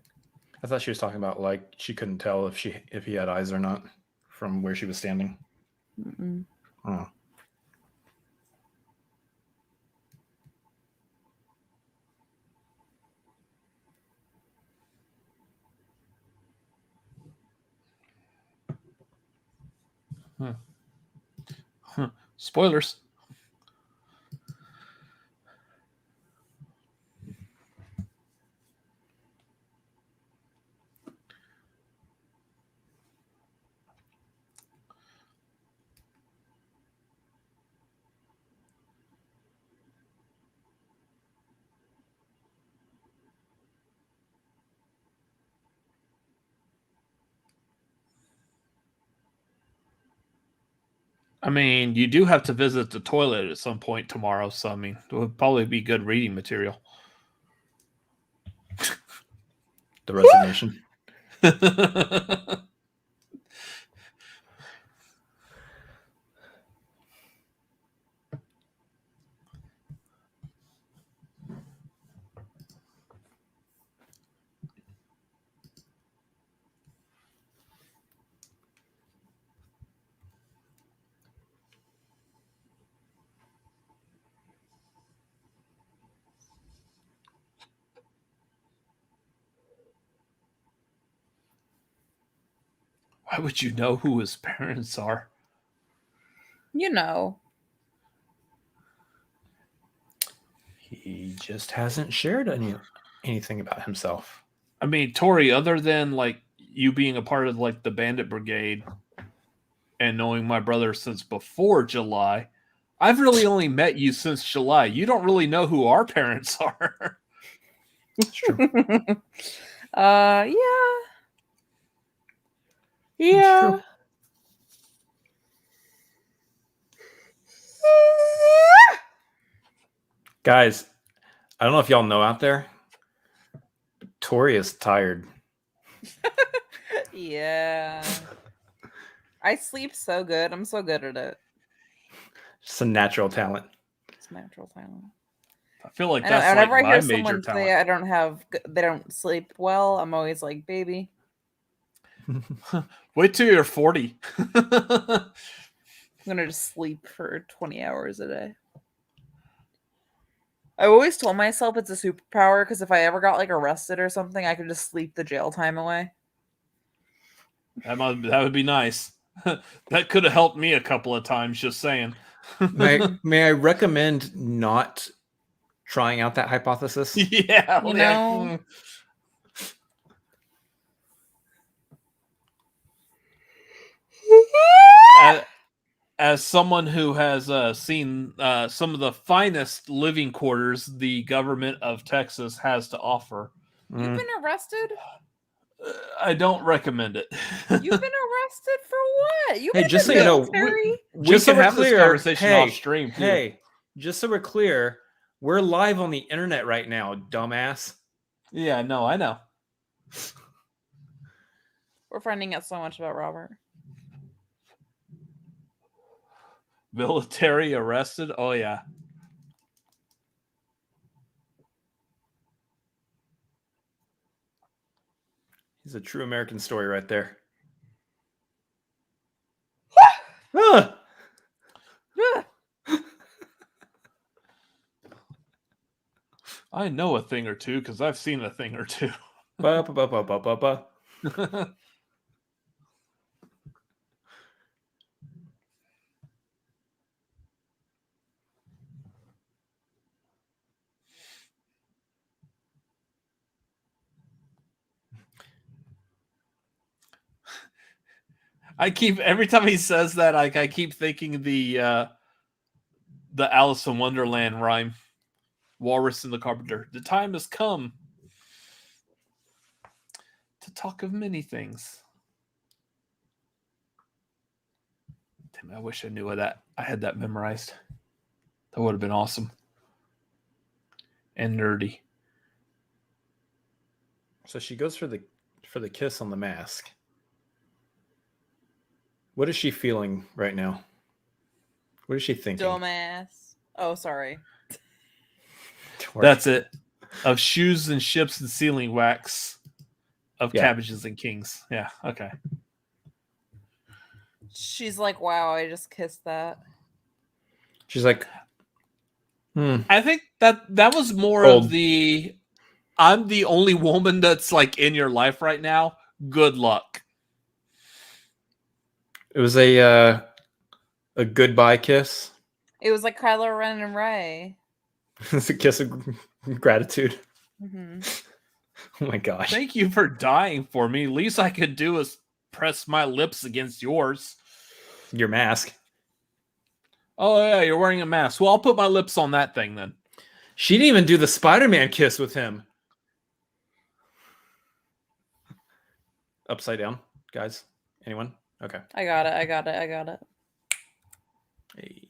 I thought she was talking about like she couldn't tell if he had eyes or not from where she was standing.
Mm-mm.
Oh.
Spoilers. I mean, you do have to visit the toilet at some point tomorrow, so I mean, it would probably be good reading material.
The resignation.
Why would you know who his parents are?
You know.
He just hasn't shared anything about himself.
I mean, Tori, other than like you being a part of like the Bandit Brigade and knowing my brother since before July, I've really only met you since July. You don't really know who our parents are.
It's true.
Yeah.
Yeah. Guys, I don't know if y'all know out there, but Tori is tired.
Yeah. I sleep so good. I'm so good at it.
Just a natural talent.
It's natural talent.
I feel like
I know,
that's
whenever
like
I
my
hear
major
someone
talent.
say they don't sleep well, I'm always like, baby.
Wait till you're 40.
I'm gonna just sleep for 20 hours a day. I always told myself it's a superpower because if I ever got like arrested or something, I could just sleep the jail time away.
That would be nice. That could have helped me a couple of times. Just saying.
May I recommend not trying out that hypothesis?
Yeah,
You know?
As someone who has seen some of the finest living quarters the government of Texas has to offer,
You've been arrested?
I don't recommend it.
You've been arrested for what? You've
Hey,
been
just
in
so you
the
know,
military?
We
just so
can
we're
have this
clear,
conversation off stream, too.
Hey, just so we're clear, we're live on the internet right now, dumbass.
Yeah, no, I know.
We're finding out so much about Robert.
Military arrested? Oh, yeah.
He's a true American story right there. Ah!
I know a thing or two because I've seen a thing or two.
Ba, ba, ba, ba, ba, ba, ba.
I keep every time he says that, I keep thinking the Alice in Wonderland rhyme, Walrus and the Carpenter. The time has come to talk of many things. Damn, I wish I knew that. I had that memorized. That would have been awesome and nerdy.
So she goes for the kiss on the mask. What is she feeling right now? What is she thinking?
Dumbass. Oh, sorry.
That's it. Of shoes and ships and sealing wax. Of
Yeah.
cabbages and kings. Yeah, okay.
She's like, wow, I just kissed that.
She's like,
I think that was more
Old.
of the I'm the only woman that's like in your life right now. Good luck.
it was a goodbye kiss.
It was like Kylo Ren and Rey.
It's a kiss of gratitude.
Mm-hmm.
Oh my gosh.
Thank you for dying for me. Least I could do is press my lips against yours.
Your mask.
Oh yeah, you're wearing a mask. Well, I'll put my lips on that thing then.
She didn't even do the Spider-Man kiss with him. Upside down, guys. Anyone? Okay.
I got it.
Hey.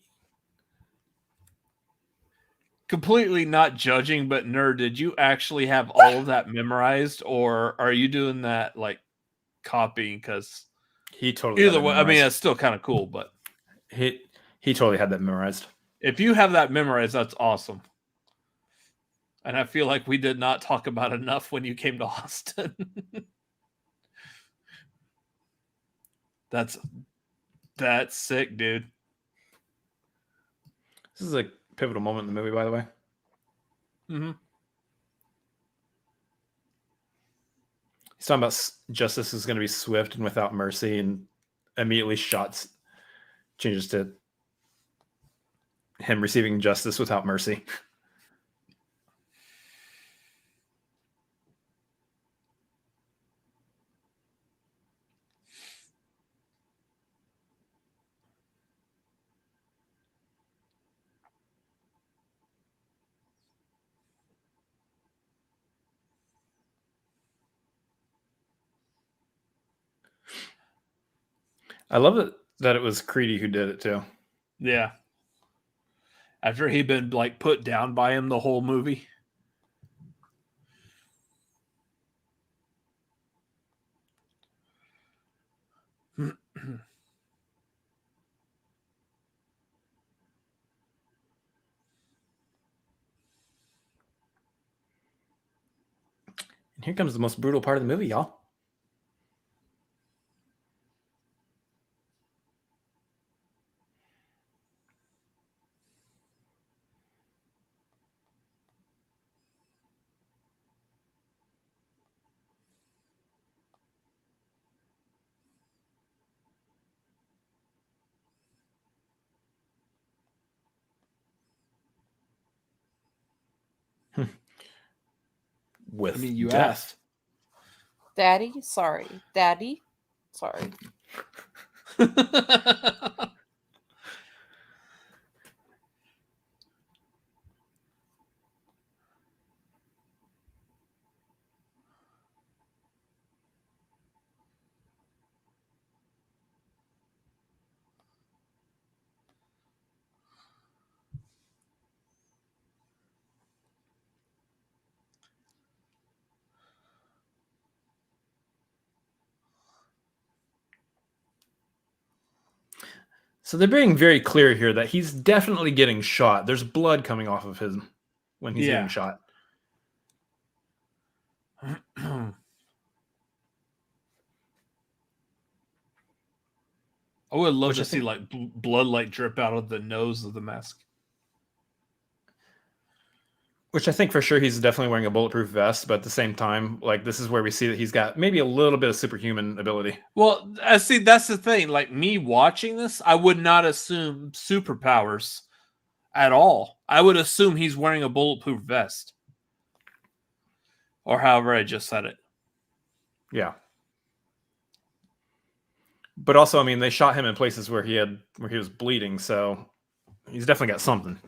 Completely not judging, but Nerd, did you actually have all of that memorized, or are you doing that like copying? Because
He totally
either
had that
way, I mean,
memorized.
it's still kind of cool. But
he totally had that memorized.
if you have that memorized, that's awesome. And I feel like we did not talk about enough when you came to Austin. That's sick, dude.
This is a pivotal moment in the movie, by the way.
Mm-hmm.
He's talking about justice is going to be swift and without mercy, and immediately shots changes to him receiving justice without mercy. I love it that it was Creedy who did it too.
Yeah. After he'd been like put down by him the whole movie.
Here comes the most brutal part of the movie, y'all. With
I mean, you
death.
Daddy, sorry. Daddy, sorry.
asked.
So they're being very clear here that he's definitely getting shot. There's blood coming off of him when he's getting shot.
I would love to see like blood like drip out of the nose of the mask.
Which I think for sure he's definitely wearing a bulletproof vest, but at the same time, like this is where we see that he's got maybe a little bit of superhuman ability.
Well, I see that's the thing. Like me watching this, I would not assume superpowers at all. I would assume he's wearing a bulletproof vest. Or however I just said it.
Yeah. But also, I mean, they shot him in places where he was bleeding, so he's definitely got something.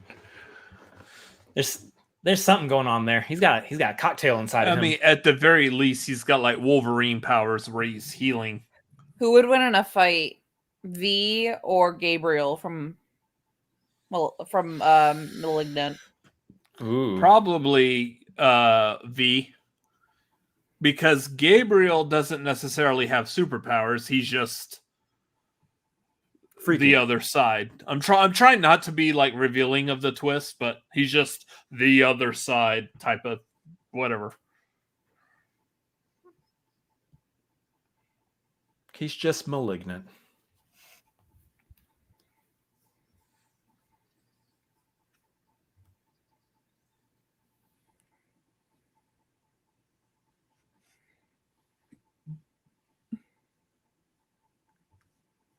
There's something going on there. He's got a cocktail inside of him.
I mean, at the very least, he's got like Wolverine powers where he's healing.
Who would win in a fight, V or Gabriel from Malignant?
Ooh.
Probably V. Because Gabriel doesn't necessarily have superpowers. He's just the other side. I'm trying not to be like revealing of the twist, but he's just the other side type of whatever.
He's just malignant.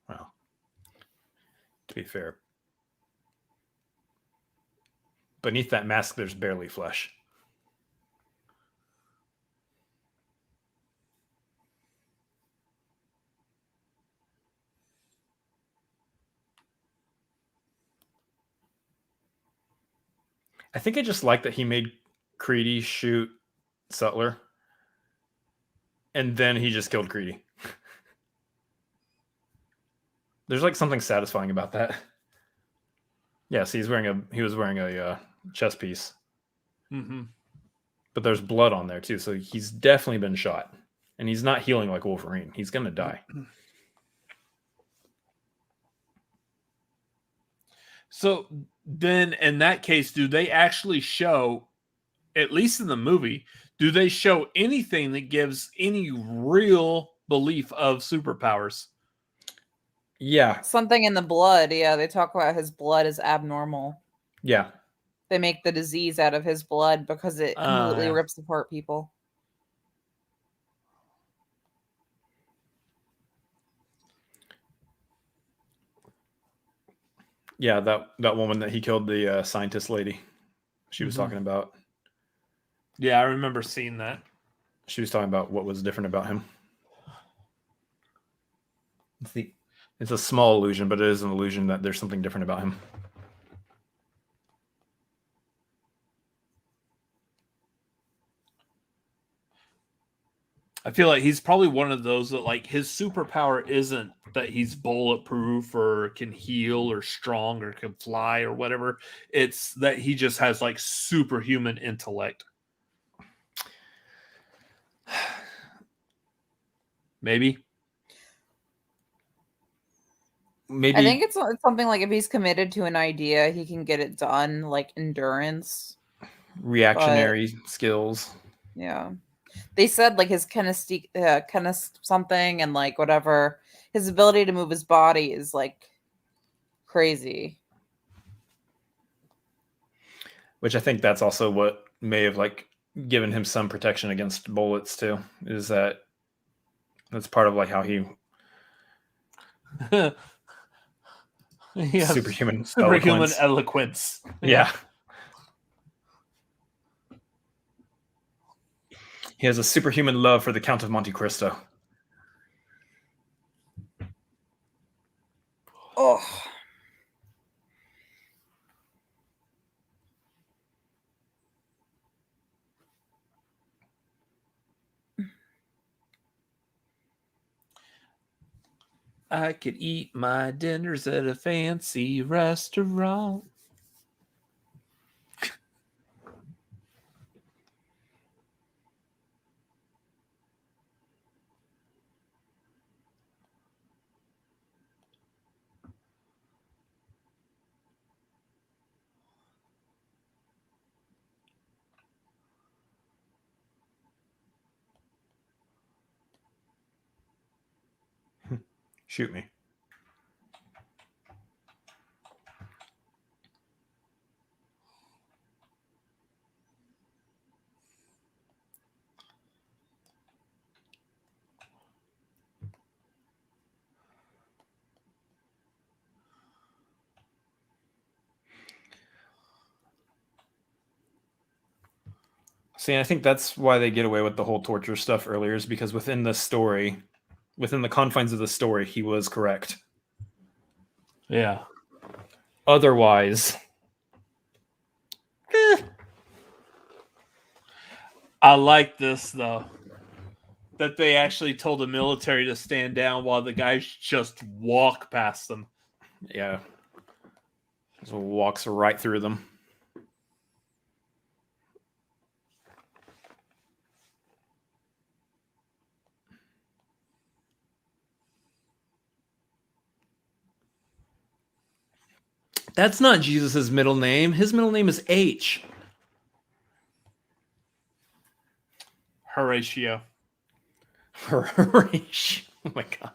Well, to be fair, beneath that mask, there's barely flesh. I think I just like that he made Creedy shoot Sutler, and then he just killed Creedy. There's like something satisfying about that. Yes, he was wearing a chest piece.
Mm-hmm.
But there's blood on there too, so he's definitely been shot, and he's not healing like Wolverine. He's gonna die.
So then, in that case, do they actually show, at least in the movie, do they show anything that gives any real belief of superpowers?
Yeah.
Something in the blood. Yeah, they talk about his blood is abnormal.
Yeah.
They make the disease out of his blood because it completely rips apart people.
Yeah, that woman that he killed, the scientist lady, she was talking about.
Yeah, I remember seeing that.
She was talking about what was different about him. It's a small illusion, but it is an illusion that there's something different about him.
I feel like he's probably one of those that like his superpower isn't that he's bulletproof or can heal or strong or can fly or whatever. It's that he just has like superhuman intellect. Maybe.
I think it's something like if he's committed to an idea, he can get it done, like endurance.
Reactionary skills.
Yeah.
they said like his something and like whatever, his ability to move his body is like crazy.
Which I think that's also what may have like given him some protection against bullets too. Is that's part of like how he superhuman
eloquence.
Yeah. He has a superhuman love for the Count of Monte Cristo.
Oh.
I could eat my dinners at a fancy restaurant.
Shoot me. See, I think that's why they get away with the whole torture stuff earlier, is because within the story, within the confines of the story, he was correct.
Yeah.
Otherwise,
I like this though, that they actually told the military to stand down while the guys just walk past them.
yeah, just walks right through them. That's not Jesus's middle name. His middle name is H.
Horatio.
Horatio. Oh my god.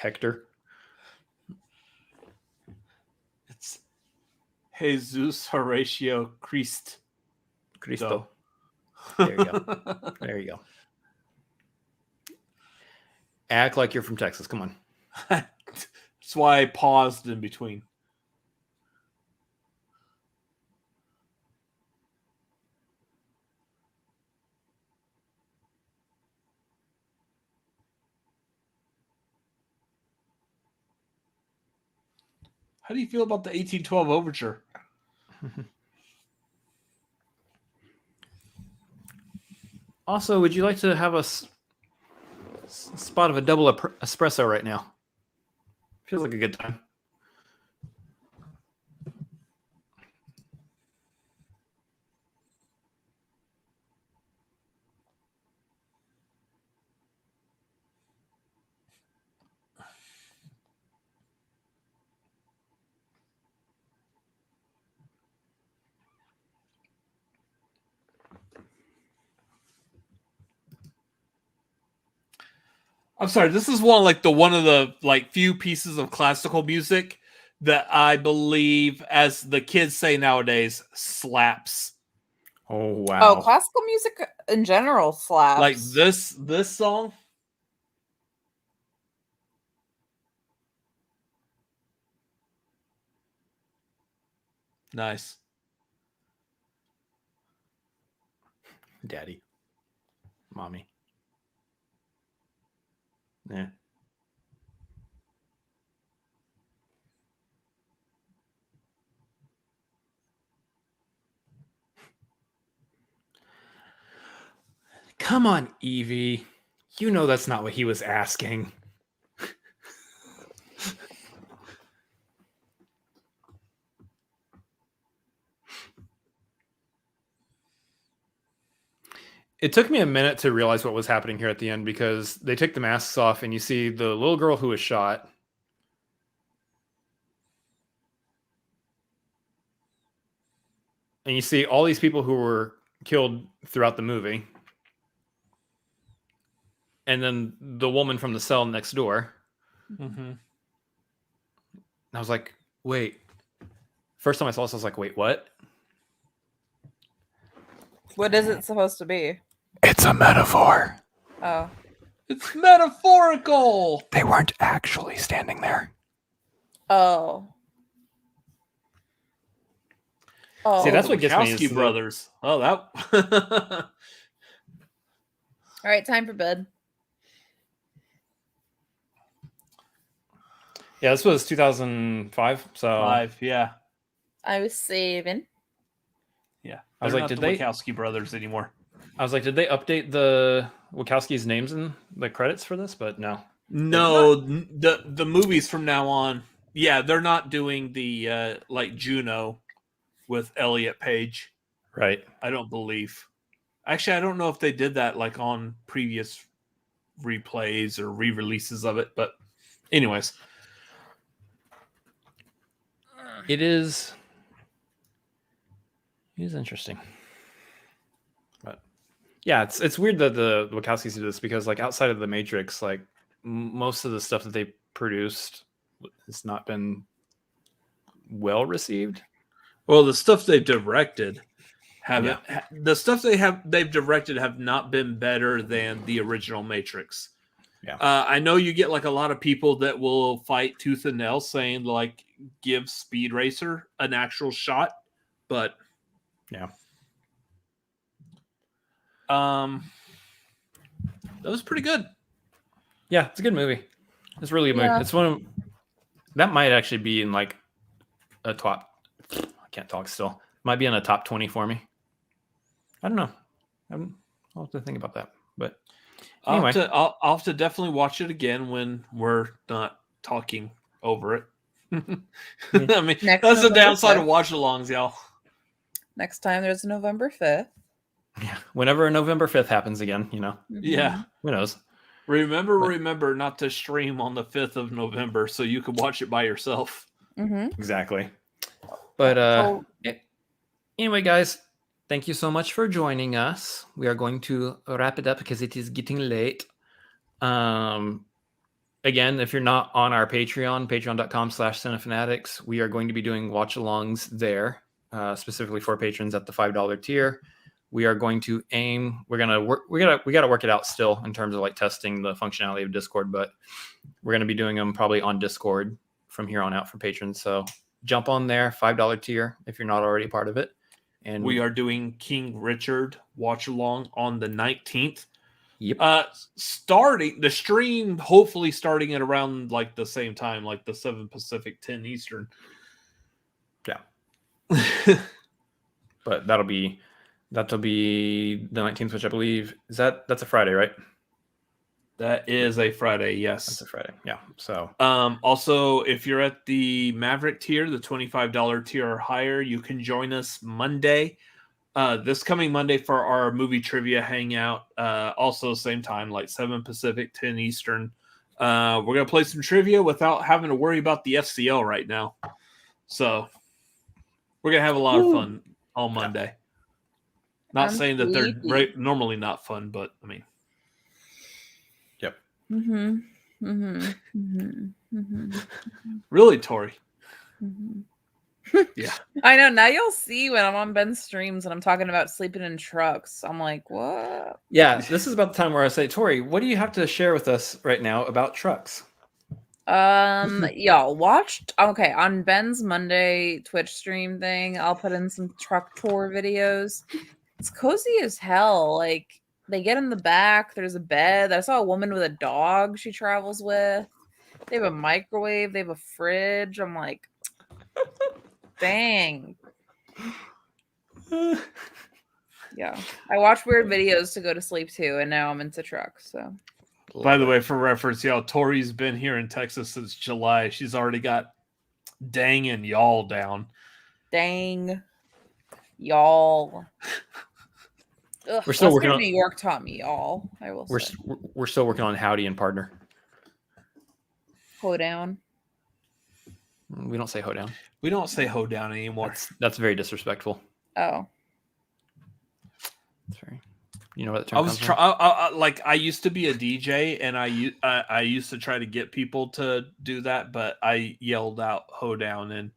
Hector.
It's Jesus Horatio Christ.
Cristo. There you go. There you go. Act like you're from Texas. Come on.
That's why I paused in between. How do you feel about the 1812 overture?
Also, would you like to have a spot of a double espresso right now? Feels like a good time.
I'm sorry, this is one of the few pieces of classical music that I believe, as the kids say nowadays, slaps.
Oh wow.
Oh, classical music in general slaps.
Like this song. Nice.
Daddy. Mommy. Yeah. Come on, Evie. You know that's not what he was asking. It took me a minute to realize what was happening here at the end, because they take the masks off and you see the little girl who was shot. And you see all these people who were killed throughout the movie. And then the woman from the cell next door.
Mm-hmm.
I was like, wait. First time I saw this, I was like, wait, what?
What is it supposed to be?
It's a metaphor.
Oh.
It's metaphorical.
They weren't actually standing there.
Oh. Oh.
See, that's what gets me.
Wachowski
Is
brothers. Oh, that.
All right, time for bed.
Yeah, this was 2005. So
5, yeah.
I was saving.
Yeah.
I was
They're
like,
not
did
the
they?
Wachowski brothers anymore?
I was like, did they update the Wachowskis' names in the credits for this? But no.
No, the movies from now on. Yeah, they're not doing the like Juno with Elliot Page.
Right.
I don't believe. Actually, I don't know if they did that like on previous replays or re-releases of it. But anyways,
It is interesting. But yeah, it's weird that the Wachowskis do this because like outside of the Matrix, like most of the stuff that they produced has not been well received.
well, the stuff they've directed haven't. The stuff they've directed have not been better than the original Matrix.
Yeah.
I know you get like a lot of people that will fight tooth and nail saying like give Speed Racer an actual shot, but
Yeah.
that was pretty good.
Yeah, it's a good movie. It's a really good movie.
Yeah.
It's one of that might actually be in like a top. I can't talk still. Might be in a top 20 for me. I don't know. I'll have to think about that. But anyway,
I'll have to definitely watch it again when we're not talking over it. I mean,
Next
that's the
November
downside of
5th.
watch-alongs, y'all.
Next time there's a November 5th.
yeah, whenever November 5th happens again,
Yeah.
who knows?
Remember not to stream on the 5th of November so you can watch it by yourself.
Mm-hmm.
Exactly. But anyway, guys, thank you so much for joining us. We are going to wrap it up because it is getting late. Again, if you're not on our Patreon, patreon.com/cinefanatics, we are going to be doing watch-alongs there, specifically for patrons at the $5 tier. We are going to aim. We got to work it out still in terms of like testing the functionality of Discord, but we're going to be doing them probably on Discord from here on out for patrons. So jump on there, $5 tier if you're not already part of it. And
We are doing King Richard watch-along on the 19th.
Yep.
Starting the stream, hopefully starting at around like the same time, like the 7 Pacific, 10 Eastern.
Yeah. But that'll be the 19th, which I believe that's a Friday, right?
That is a Friday, yes.
That's a Friday. Yeah. So
Also, if you're at the Maverick tier, the $25 tier or higher, you can join us Monday. This coming Monday for our movie trivia hangout. Also, same time, like 7 Pacific, 10 Eastern. We're going to play some trivia without having to worry about the FCL right now. So, we're going to have a lot of fun on Monday. Not
I'm
saying that they're
sleepy.
normally not fun, but I mean.
Yep.
Mm-hmm. Mm-hmm. Mm-hmm. Mm-hmm.
Really, Tori?
Mm-hmm.
Yeah.
I know. Now you'll see when I'm on Ben's streams and I'm talking about sleeping in trucks. I'm like, what?
yeah, this is about the time where I say, Tori, what do you have to share with us right now about trucks?
Y'all watched on Ben's Monday Twitch stream thing. I'll put in some truck tour videos. It's cozy as hell. Like they get in the back. There's a bed. I saw a woman with a dog she travels with. They have a microwave. They have a fridge. I'm like, dang. Yeah. I watch weird videos to go to sleep too, and now I'm into trucks. So
By the way, for reference, y'all, Tori's been here in Texas since July. She's already got dang and y'all down.
dang, y'all. Ugh,
We're still
Western
working on-
New York taught me y'all. I will say.
We're still working on Howdy and Partner.
Hold down.
We don't say hoedown.
We don't say hoedown anymore.
That's very disrespectful.
Oh.
Sorry. You know what the term
I was
comes from?
like I used to be a DJ, and I used to try to get people to do that, but I yelled out "hoedown," and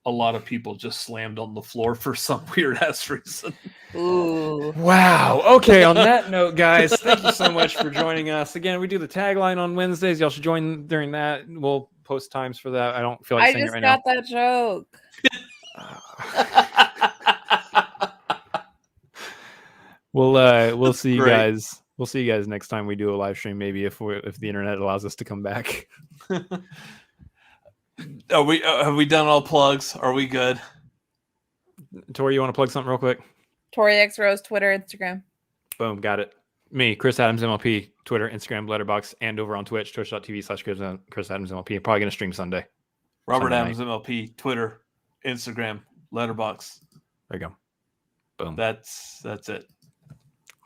a lot of people just slammed on the floor for some weird ass reason.
Ooh.
Wow. Okay. On that note, guys, thank you so much for joining us. Again, we do the tagline on Wednesdays. Y'all should join during that. We'll post times for that. I don't feel like
I
saying it
just
right
got that joke.
We'll see you
Great.
guys. We'll see you guys next time we do a live stream. Maybe if the internet allows us to come back.
Are we have we done all plugs? Are we good?
Tori, you want to plug something real quick?
Tori X Rose, Twitter, Instagram.
Boom, got it. Me, Chris Adams MLP, Twitter, Instagram, Letterboxd, and over on Twitch, twitch.tv/Chris Adams MLP. Probably gonna stream Sunday.
Robert
Sunday
Adams MLP, Twitter, Instagram, Letterboxd.
There you go. Boom.
That's it.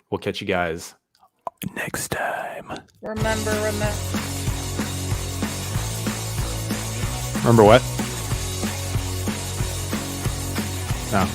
We'll catch you guys next time.
Remember.
Remember what? No.